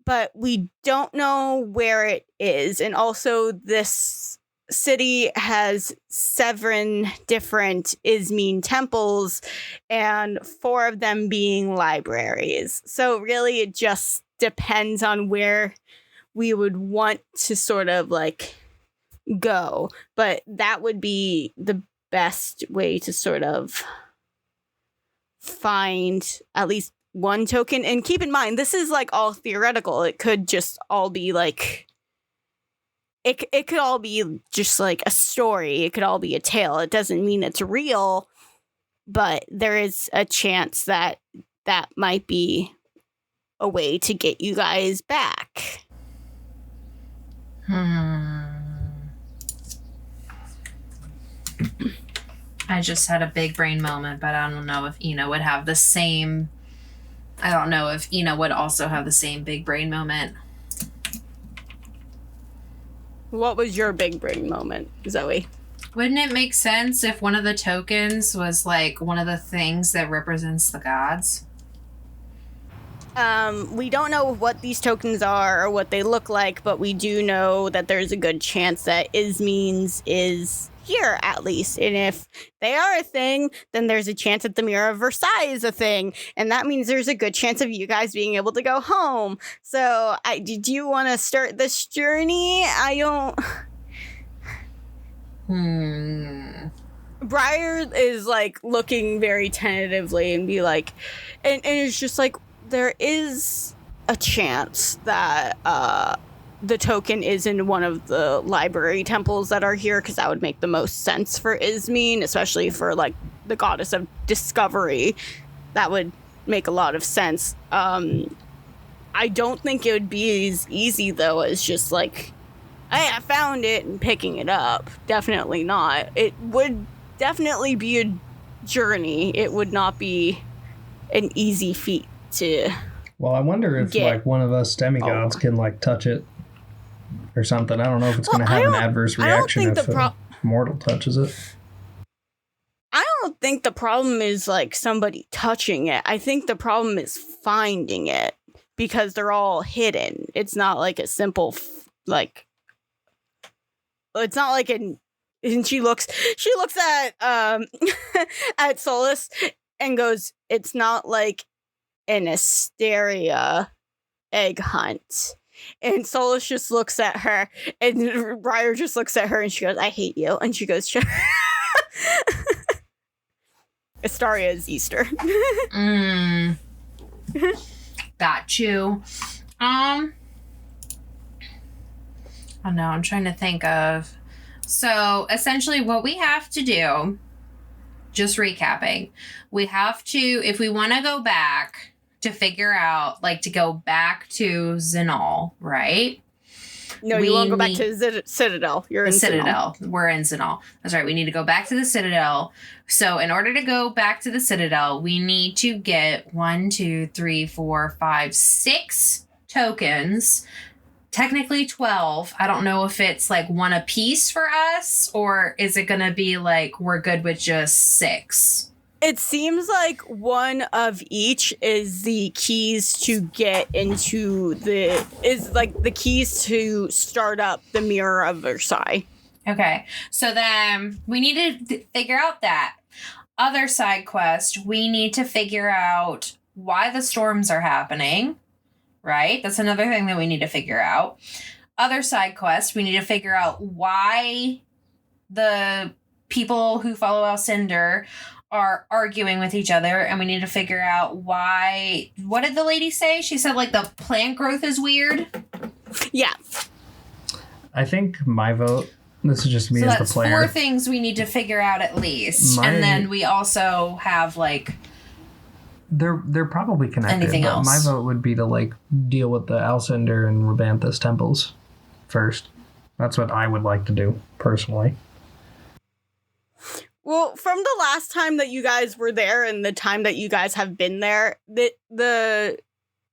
but we don't know where it is. And also, this city has 7 different Ismene temples, and 4 of them being libraries. So really, it just depends on where we would want to sort of like go. But that would be the best way to sort of find at least one token. And keep in mind, this is like all theoretical. It could just all be like, it could all be just like a story. It could all be a tale. It doesn't mean it's real, but there is a chance that that might be a way to get you guys back. I just had a big brain moment, but I don't know if Ina would have the same. I don't know if Ina would also have the same big brain moment. What was your big brain moment, Zoe? Wouldn't it make sense if one of the tokens was like one of the things that represents the gods? We don't know what these tokens are or what they look like, but we do know that there's a good chance that Ismene's is here, at least. And if they are a thing, then there's a chance that the Mirror of Versailles is a thing. And that means there's a good chance of you guys being able to go home. So, did you want to start this journey? I don't... Briar is, like, looking very tentatively and be like... And it's just like, there is a chance that the token is in one of the library temples that are here, because that would make the most sense for Ismene, especially for like the goddess of discovery. That would make a lot of sense. I don't think it would be as easy though as just like, hey, I found it and picking it up. Definitely not. It would definitely be a journey. It would not be an easy feat to... Well, I wonder if like one of us demigods can like touch it or something. I don't know if it's going to have an adverse reaction if a mortal touches it. I don't think the problem is like somebody touching it. I think the problem is finding it, because they're all hidden. It's not like a simple like... It's not like an... And she looks at at Solas and goes, it's not like an Asteria egg hunt. And Solas just looks at her, and Briar just looks at her, and she goes, I hate you. And she goes, Asteria is Easter. Got you. I don't know, I'm trying to think of... So, essentially, what we have to do, just recapping, we have to, if we want to go back to figure out, like, to go back to Zinal, right? No, you won't go back to Citadel. You're in Citadel. We're in Zinal. That's right. We need to go back to the Citadel. So in order to go back to the Citadel, we need to get 6 tokens. Technically 12. I don't know if it's like one a piece for us, or is it going to be like we're good with just 6? It seems like one of each is the keys to get into the keys to start up the Mirror of Versailles. Okay, so then we need to figure out that. Other side quest, we need to figure out why the storms are happening, right? That's another thing that we need to figure out. Other side quest, we need to figure out why the people who follow Alcindor are arguing with each other, and we need to figure out why. What did the lady say? She said, like, the plant growth is weird? Yeah. I think my vote, this is just me So as the that's player. 4 things we need to figure out at least. And then we also have, like... They're probably connected. Anything but else? My vote would be to, like, deal with the Alcindor and Rabanthus temples first. That's what I would like to do, personally. Well, from the last time that you guys were there and the time that you guys have been there, the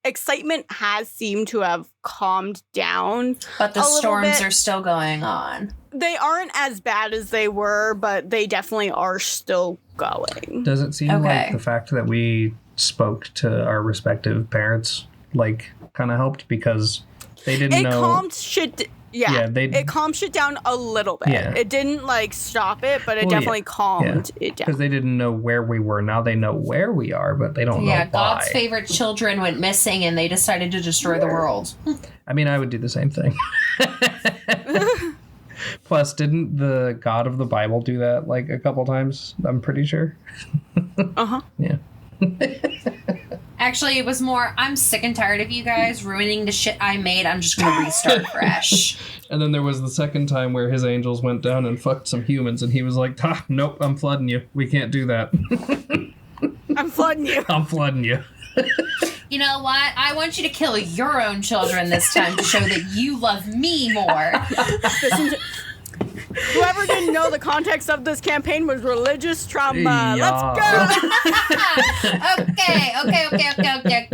excitement has seemed to have calmed down. But the a little storms bit. are still going on. They aren't as bad as they were, but they definitely are still going. Does it seem Okay. like the fact that we spoke to our respective parents, like, kind of helped? Because they didn't know... Calmed shit... Yeah, it calmed shit down a little bit. Yeah. It didn't, like, stop it, but it definitely calmed it down. Because they didn't know where we were. Now they know where we are, but they don't know why. God's favorite children went missing and they decided to destroy the world. I mean, I would do the same thing. Plus, didn't the God of the Bible do that, like, a couple times? I'm pretty sure. Uh-huh. Yeah. Actually, it was more, I'm sick and tired of you guys ruining the shit I made. I'm just going to restart fresh. And then there was the second time where his angels went down and fucked some humans, and he was like, nope, I'm flooding you. We can't do that. I'm flooding you. I'm flooding you. You know what? I want you to kill your own children this time to show that you love me more. Whoever didn't know the context of this campaign was religious trauma. Yeah. Let's go!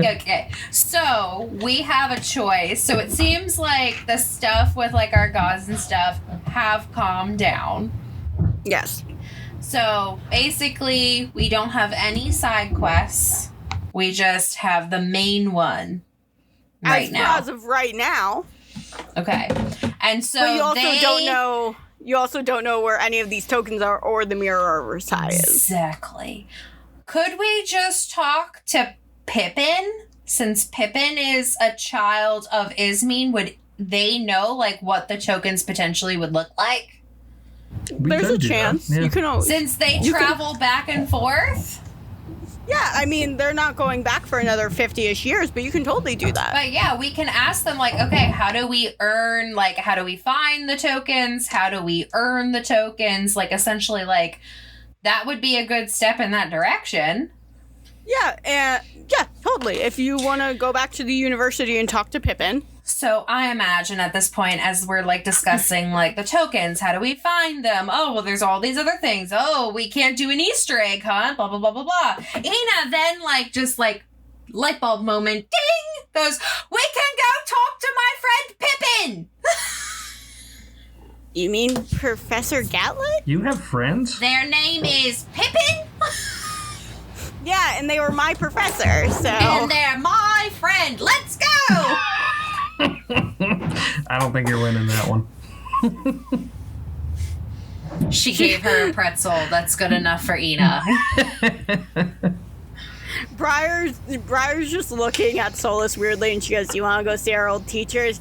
Okay. So, we have a choice. So, it seems like the stuff with, like, our gods and stuff have calmed down. Yes. So, basically, we don't have any side quests. We just have the main one right now. As of right now. Okay. And so But you also don't know... You also don't know where any of these tokens are or the Mirror of Versailles is. Exactly. Could we just talk to Pippin? Since Pippin is a child of Ismene, would they know, like, what the tokens potentially would look like? There's a chance. Yeah. You can always... Since they travel back and forth? Yeah, I mean, they're not going back for another 50-ish years, but you can totally do that. But yeah, we can ask them, like, okay, how do we find the tokens? How do we earn the tokens? Like, essentially, like, that would be a good step in that direction. Yeah, totally. If you want to go back to the university and talk to Pippin. So I imagine at this point, as we're, like, discussing, like, the tokens, how do we find them? Oh, well, there's all these other things. Oh, we can't do an Easter egg hunt, blah, blah, blah, blah, blah. Ina then, like, just, like, light bulb moment, ding, goes, we can go talk to my friend Pippin! You mean Professor Gatlet? You have friends? Their name is Pippin, Yeah, and they were my professor, so... and they're my friend. Let's go! I don't think you're winning that one. She gave her a pretzel. That's good enough for Ina. Briar's just looking at Solas weirdly, and she goes, "You want to go see our old teachers?"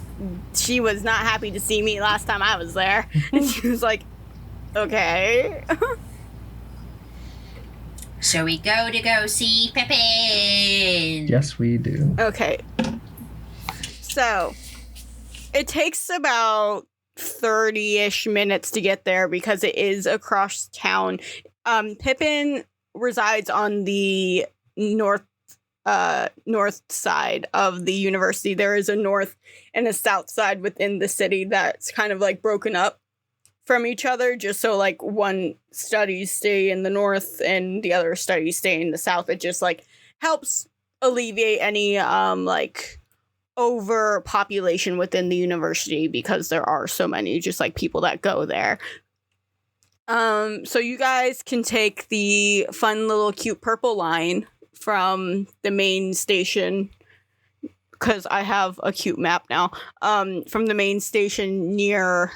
She was not happy to see me last time I was there. And she was like, okay. So we go see Pippin. Yes, we do. Okay. So, it takes about 30-ish minutes to get there because it is across town. Pippin resides on the north side of the university. There is a north and a south side within the city that's kind of like broken up from each other, just so like one studies stay in the north and the other studies stay in the south. It just like helps alleviate any like overpopulation within the university because there are so many just like people that go there. So you guys can take the fun little cute purple line from the main station, because I have a cute map now, from the main station near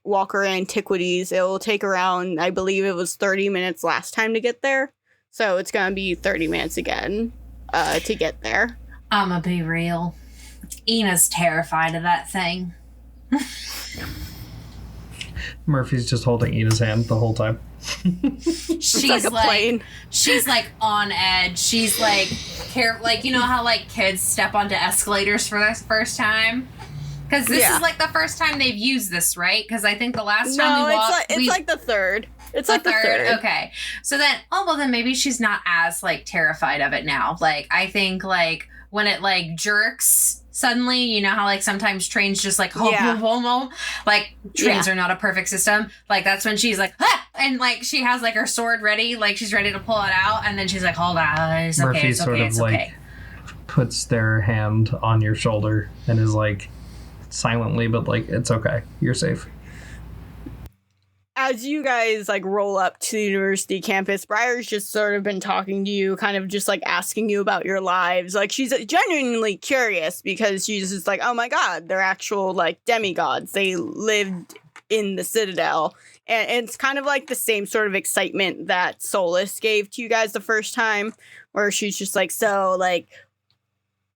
Walker Antiquities. It will take around, I believe it was 30 minutes last time to get there. So it's going to be 30 minutes again to get there. I'ma be real. Ina's terrified of that thing. Murphy's just holding Ina's hand the whole time. She's like a plane. She's like on edge. She's like like, you know how like kids step onto escalators for the first time? Because this is like the first time they've used this, right? Because I think the last time we walked, it's like the third. It's the like the third. Okay. So then, then maybe she's not as like terrified of it now. Like I think like when it like jerks suddenly, you know how like sometimes trains just like like trains are not a perfect system. Like that's when she's like, ah! And like she has like her sword ready, like she's ready to pull it out, and then she's like, hold on, it's okay, Murphy it's sort okay, of it's like okay. puts their hand on your shoulder and is like silently, but like, it's okay, you're safe. As you guys like roll up to the university campus, Briar's just sort of been talking to you, kind of just like asking you about your lives. Like she's genuinely curious because she's just like, oh my god, they're actual like demi-gods. They lived in the Citadel. And it's kind of like the same sort of excitement that Solas gave to you guys the first time, where she's just like, so like,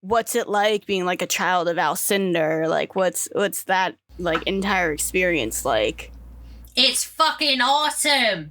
what's it like being like a child of Alcindor? Like what's that like entire experience like? It's fucking awesome.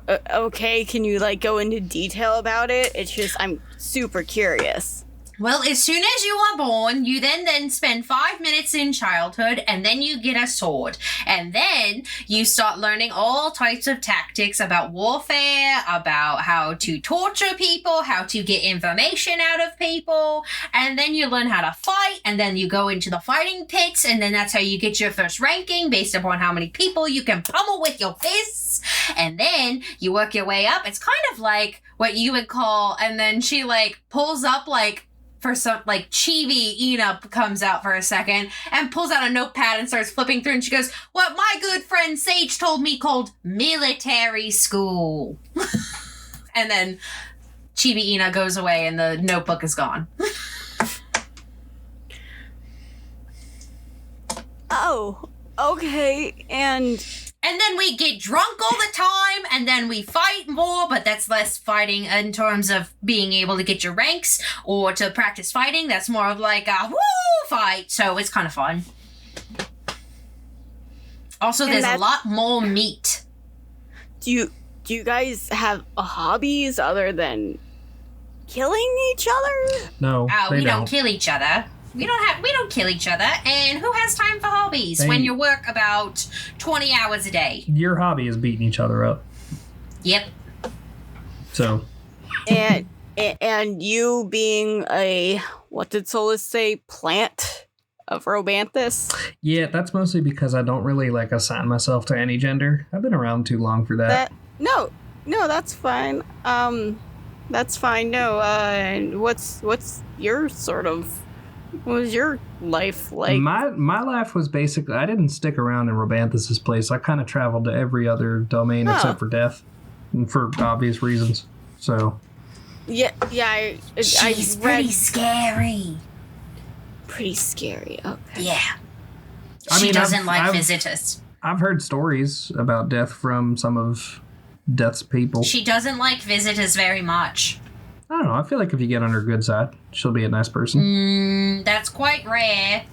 Okay, can you like go into detail about it? It's just I'm super curious. Well, as soon as you are born, you then spend 5 minutes in childhood, and then you get a sword. And then you start learning all types of tactics about warfare, about how to torture people, how to get information out of people. And then you learn how to fight, and then you go into the fighting pits, and then that's how you get your first ranking based upon how many people you can pummel with your fists. And then you work your way up. It's kind of like what you would call, and then she like pulls up like, for some, like, Chibi Ina comes out for a second and pulls out a notepad and starts flipping through, and she goes, what my good friend Sage told me called military school. And then Chibi Ina goes away and the notebook is gone. Oh, okay, and then we get drunk all the time, and then we fight more, but that's less fighting in terms of being able to get your ranks or to practice fighting. That's more of like a woo fight, so it's kind of fun. Also, there's a lot more meat. Do you guys have hobbies other than killing each other? No, we don't kill each other. We don't kill each other, and who has time for hobbies when you work about 20 hours a day? Your hobby is beating each other up. Yep. So. And you being a, what did Solas say, plant of Robanthus? Yeah, that's mostly because I don't really like assign myself to any gender. I've been around too long for that. No, that's fine. That's fine. No, what's your sort of, what was your life like? My life was basically, I didn't stick around in Robanthus' place. I kind of traveled to every other domain except for death, and for obvious reasons. So. Yeah. She's pretty scary. Pretty scary. Okay. Yeah. She doesn't like visitors. I've heard stories about death from some of Death's people. She doesn't like visitors very much. I don't know. I feel like if you get on her good side, she'll be a nice person. That's quite rare.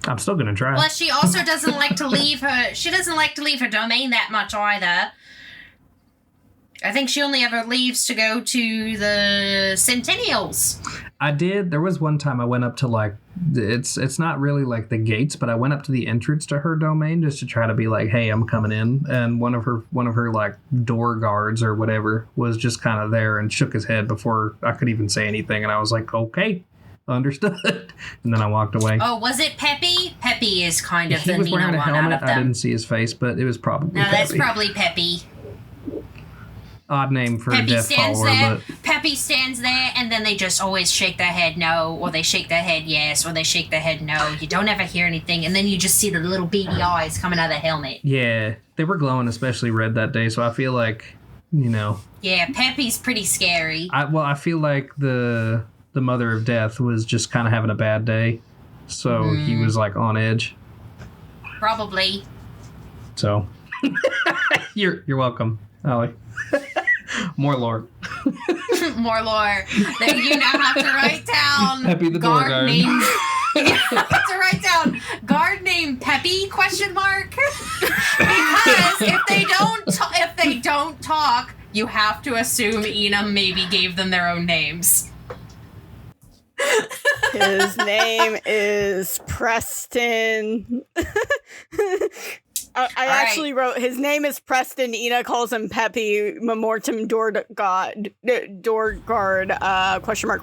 I'm still gonna try. Plus, she also doesn't like to leave her. She doesn't like to leave her domain that much either. I think she only ever leaves to go to the Centennials. I did. There was one time I went up to like, it's not really like the gates, but I went up to the entrance to her domain just to try to be like, hey, I'm coming in. And one of her like door guards or whatever was just kind of there and shook his head before I could even say anything. And I was like, okay, understood. And then I walked away. Oh, was it Peppy? Peppy is kind of the meaner one helmet. out of them. I didn't see his face, but it was probably No, Peppy. that's probably Peppy. Odd name for a Peppy death stands follower, there. but Peppy stands there, and then they just always shake their head no, or they shake their head yes, or they shake their head no. You don't ever hear anything, and then you just see the little beady eyes coming out of the helmet. yeah, they were glowing especially red that day, so I feel like, Yeah, Peppy's pretty scary. I feel like the Mother of Death was just kind of having a bad day, so he was like on edge. Probably. So, you're welcome, Allie. More lore. More lore. Then you now have to write down Peppy the door guard. name. You have to write down guard name Peppy ? Because if they don't talk, you have to assume Ina maybe gave them their own names. His name is Preston. I actually wrote his name is Preston. Ina calls him Peppy. Memortem door guard ? Question mark.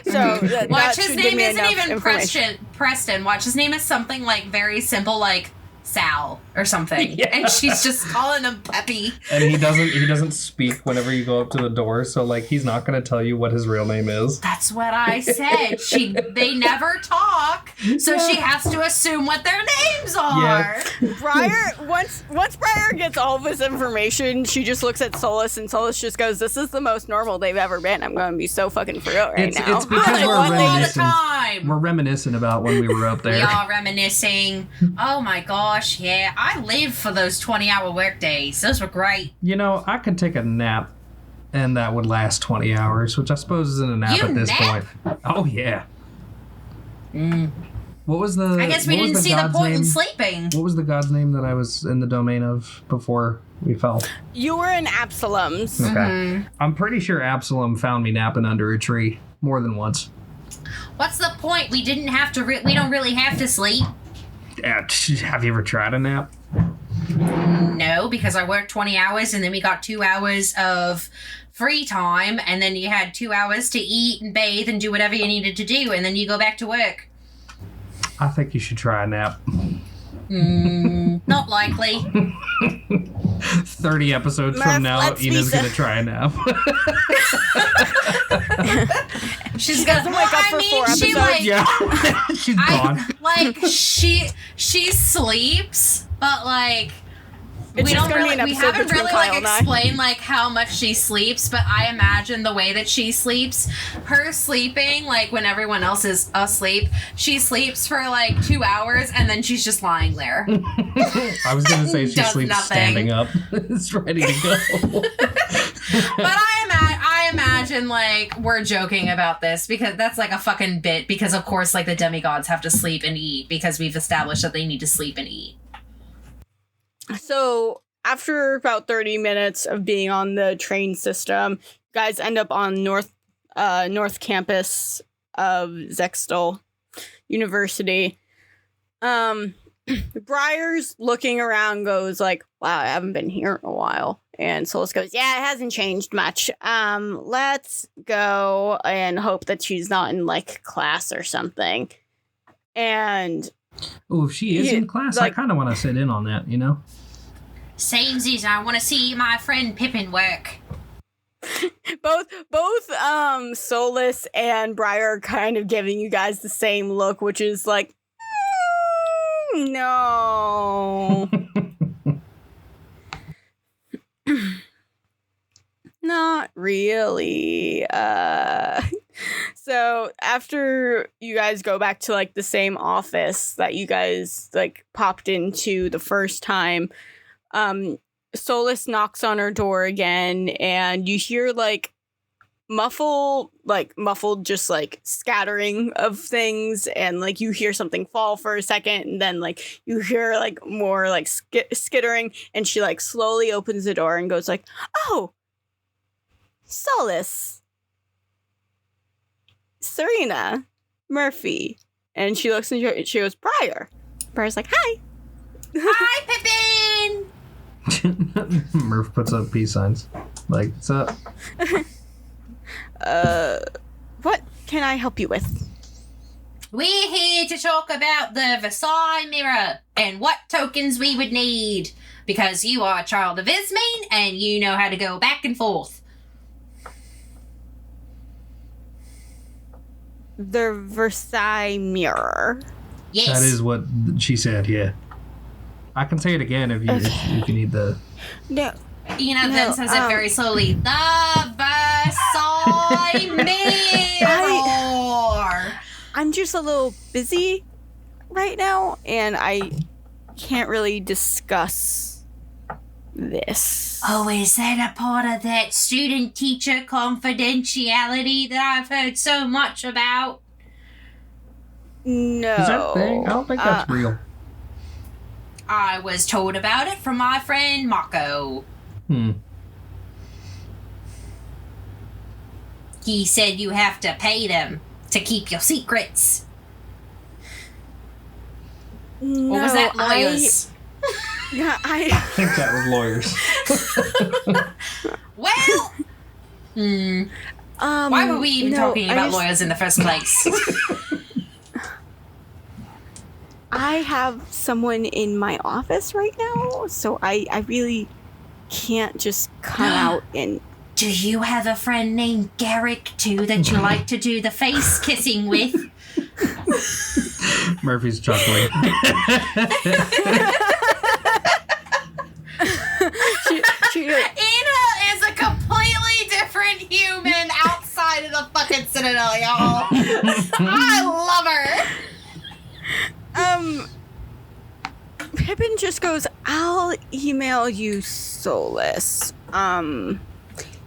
So Watch, his name isn't even Preston. Watch, his name is something like very simple, like Sal or something, and she's just calling him Peppy. And he doesn't speak whenever you go up to the door, so like he's not gonna tell you what his real name is. That's what I said. They never talk, so she has to assume what their names are. Yeah. Briar, once Briar gets all of this information, she just looks at Solas, and Solas just goes, "This is the most normal they've ever been. I'm going to be so fucking for real right now." It's because all the time. we're reminiscent about when we were up there. We are reminiscing. Oh my gosh, yeah. I lived for those 20-hour work days. Those were great. I could take a nap and that would last 20 hours, which I suppose isn't a nap at this point. Oh, yeah. What was the... I guess we didn't see the point in sleeping. What was the god's name that I was in the domain of before we fell? You were in Absalom's. Okay. Mm-hmm. I'm pretty sure Absalom found me napping under a tree more than once. What's the point? We didn't have to... we don't really have to sleep. Have you ever tried a nap? No, because I worked 20 hours and then we got 2 hours of free time, and then you had 2 hours to eat and bathe and do whatever you needed to do, and then you go back to work. I think you should try a nap. Not likely. 30 episodes from now, Ina's going to try a nap. She's going to wake up for 4 episodes. Yeah, she's gone. She sleeps, but It's we just don't gonna be really, an we episode haven't between really Kyle and I. explained how much she sleeps, but I imagine the way that she sleeps, her sleeping, when everyone else is asleep, she sleeps for 2 hours and then she's just lying there. I was going to say she sleeps standing up. It's ready to go. But I imagine we're joking about this because that's a fucking bit, because of course the demigods have to sleep and eat because we've established that they need to sleep and eat. So after about 30 minutes of being on the train system, guys end up on North Campus of Zextal University. Briar's looking around, goes wow, I haven't been here in a while. And Solas goes, yeah, it hasn't changed much. Let's go and hope that she's not in class or something. And oh, if she is in class, I kind of want to sit in on that, Samesies, I want to see my friend Pippin work. both Solas and Briar are kind of giving you guys the same look, which is no. Not really. So after you guys go back to the same office that you guys popped into the first time, Solas knocks on her door again, and you hear muffled just scattering of things, and you hear something fall for a second, and then you hear more skittering, and she slowly opens the door and goes oh, Solas, Serena, Murphy. And she looks and she goes, Briar. Briar's hi. Hi, Pippin! Murph puts up peace signs. What's up? What can I help you with? We're here to talk about the Versailles mirror and what tokens we would need. because you are a child of Ismene and you know how to go back and forth. The Versailles mirror. Yes. That is what she said, yeah. I can say it again if you if you need the... No. Then says it very slowly. The Versailles mirror. I'm just a little busy right now, and I can't really discuss this. Oh, is that a part of that student-teacher confidentiality that I've heard so much about? No. Is that a thing? I don't think that's real. I was told about it from my friend Mako. He said you have to pay them to keep your secrets. No, Or was that lawyers? I think that was lawyers. Well, why were we even talking about lawyers in the first place? I have someone in my office right now, so I really can't just come out and... Do you have a friend named Garrick, too, that you like to do the face kissing with? Murphy's chuckling. Ina is a completely different human outside of the fucking Citadel, y'all. I love her. Pippin just goes, I'll email you Solas.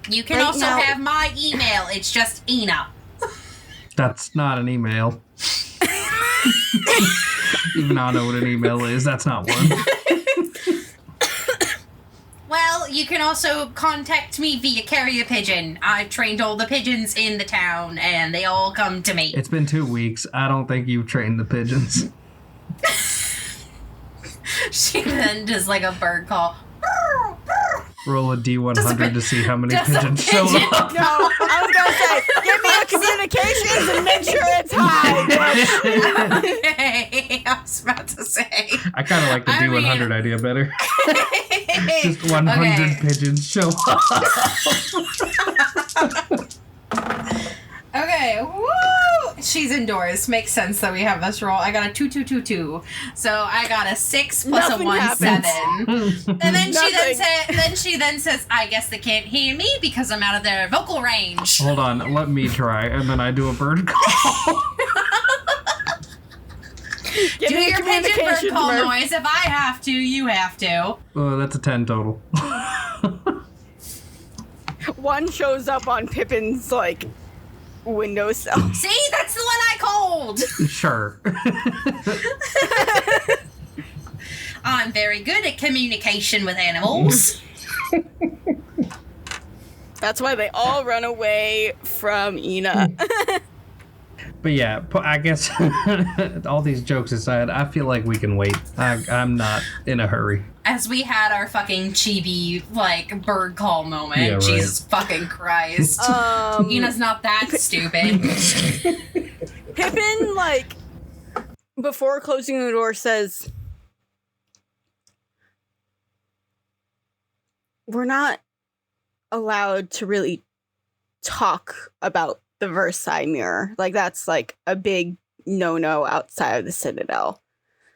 You can right also now- have my email. It's just Ina. That's not an email. Even I know what an email is. That's not one. Well, you can also contact me via carrier pigeon. I've trained all the pigeons in the town, and they all come to me. It's been 2 weeks. I don't think you've trained the pigeons. She then does like a bird call. Roll a D100 to see how many does a pigeons show pigeon- up. No, I was gonna say, give me a communications and make sure it's high. Okay, I was about to say. I kind of like the I D100 mean- idea better. Just 100 pigeons show up. Okay, woo! She's indoors. Makes sense that we have this roll. I got a 2-2-2-2. So I got a 6 plus Nothing a 1 happens. 7. And then Nothing. she then says, I guess they can't hear me because I'm out of their vocal range. Hold on, let me try, and then I do a bird call. Give Do me a your pigeon bird communications, call Murph. noise. If I have to, you have to. Oh, that's a 10 total. One shows up on Pippin's, like, windowsill. See, that's the one I called. Sure. I'm very good at communication with animals. That's why they all run away from Ina. But yeah, I guess all these jokes aside, I feel like we can wait. I'm not in a hurry. As we had our fucking chibi, like, bird call moment. Yeah, right. Jesus fucking Christ. Ina's not that stupid. Pippin, like, before closing the door says, we're not allowed to really talk about the Versailles mirror. Like, that's, like, a big no-no outside of the Citadel.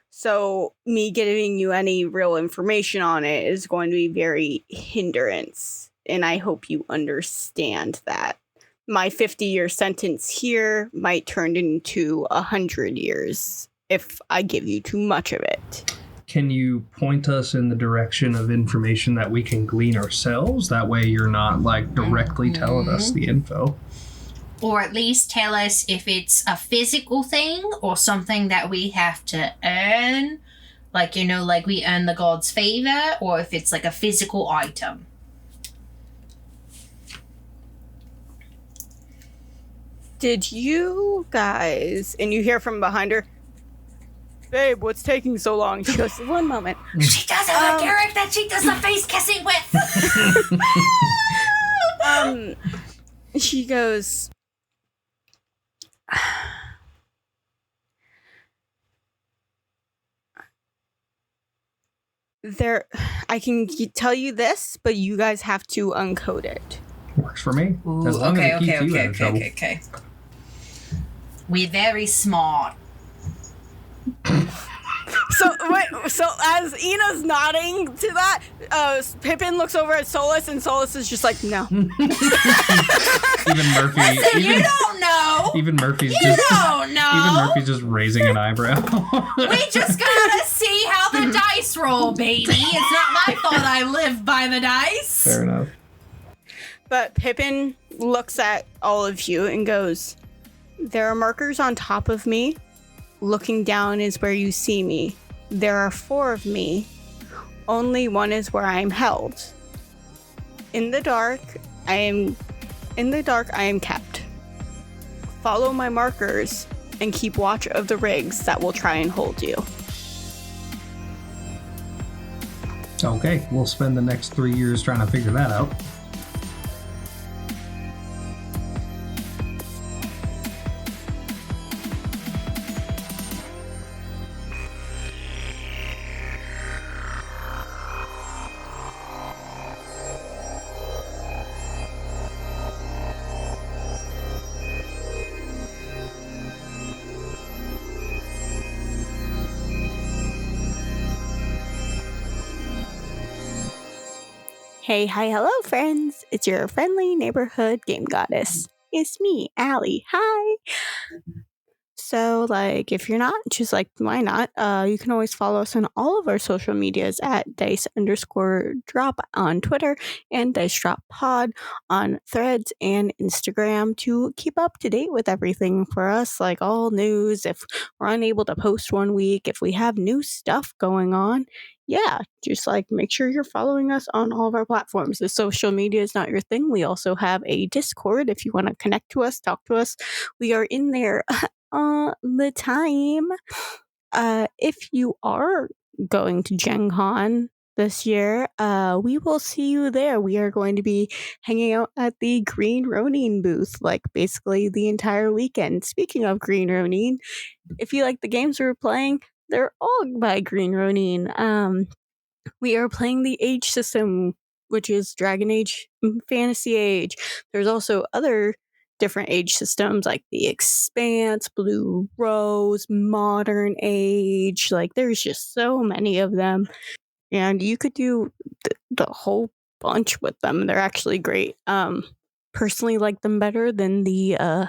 So, me giving you any real information on it is going to be very hindrance. And I hope you understand that. My 50-year sentence here might turn into 100 years if I give you too much of it. Can you point us in the direction of information that we can glean ourselves? That way you're not, like, directly telling us the info. Or at least tell us if it's a physical thing or something that we have to earn. Like, you know, like we earn the god's favor, or if it's like a physical item. Did you guys, and you hear from behind her, babe, what's taking so long? She goes, one moment. She does have a Garrick that she does the face kissing with. She goes, I can tell you this, but you guys have to uncode it. Works for me. Ooh, As long okay, as it keeps okay, you okay, out of okay, trouble. okay, okay. We're very smart. So as Ina's nodding to that, Pippin looks over at Solas, and Solas is just like, no. Even Murphy. Listen, you don't know. Even Murphy's You just. don't know. Even Murphy's just raising an eyebrow. We just gotta see how the dice roll, baby. It's not my fault I live by the dice. Fair enough. But Pippin looks at all of you and goes, there are markers on top of me. Looking down is where you see me. There are 4 of me. Only one is where I am held. In the dark, I am kept. Follow my markers and keep watch of the rigs that will try and hold you. Okay, we'll spend the next 3 years trying to figure that out. Hey, hi, hello, friends. It's your friendly neighborhood game goddess. It's me, Allie. Hi. So, like, if you're not, just like, why not? You can always follow us on all of our social medias at dice_drop on Twitter and dice drop pod on Threads and Instagram to keep up to date with everything for us, like all news. If we're unable to post one week, if we have new stuff going on, yeah, just like make sure you're following us on all of our platforms. If social media is not your thing, we also have a Discord if you want to connect to us, talk to us. We are in there all the time. If you are going to Gen Con this year, we will see you there. We are going to be hanging out at the Green Ronin booth, like basically the entire weekend. Speaking of Green Ronin, if you like the games we're playing, they're all by Green Ronin. We are playing the Age system, which is Dragon Age, Fantasy Age. There's also other different age systems like the Expanse, Blue Rose, Modern Age. Like, there's just so many of them. And you could do the whole bunch with them. They're actually great. Personally like them better than the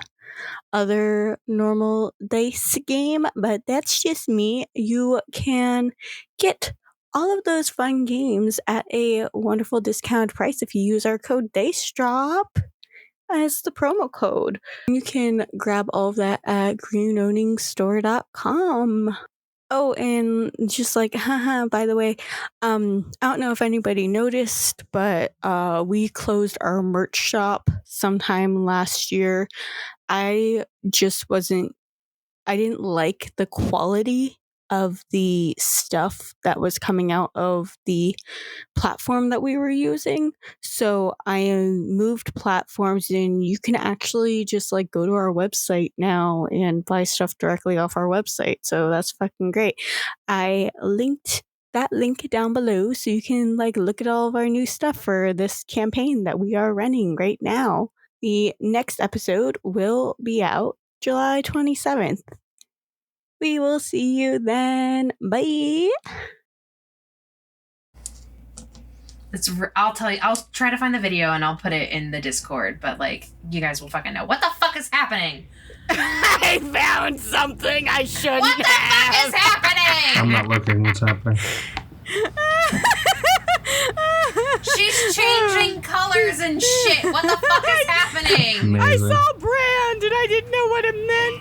other normal dice game, but that's just me. You can get all of those fun games at a wonderful discount price if you use our code DICEDROP as the promo code. You can grab all of that at greenoningstore.com. Oh, and just like, haha, by the way, I don't know if anybody noticed, but we closed our merch shop sometime last year. I didn't like the quality of the stuff that was coming out of the platform that we were using. So I moved platforms, and you can actually just like go to our website now and buy stuff directly off our website. So that's fucking great. I linked that link down below so you can like look at all of our new stuff for this campaign that we are running right now. The next episode will be out July 27th. We will see you then. Bye. I'll tell you. I'll try to find the video and I'll put it in the Discord. But like, you guys will fucking know what the fuck is happening. I found something I shouldn't What the have. fuck is happening? I'm not looking. What's happening? She's changing colors and shit. What the fuck is happening? Amazing. I saw brand and I didn't know what it meant.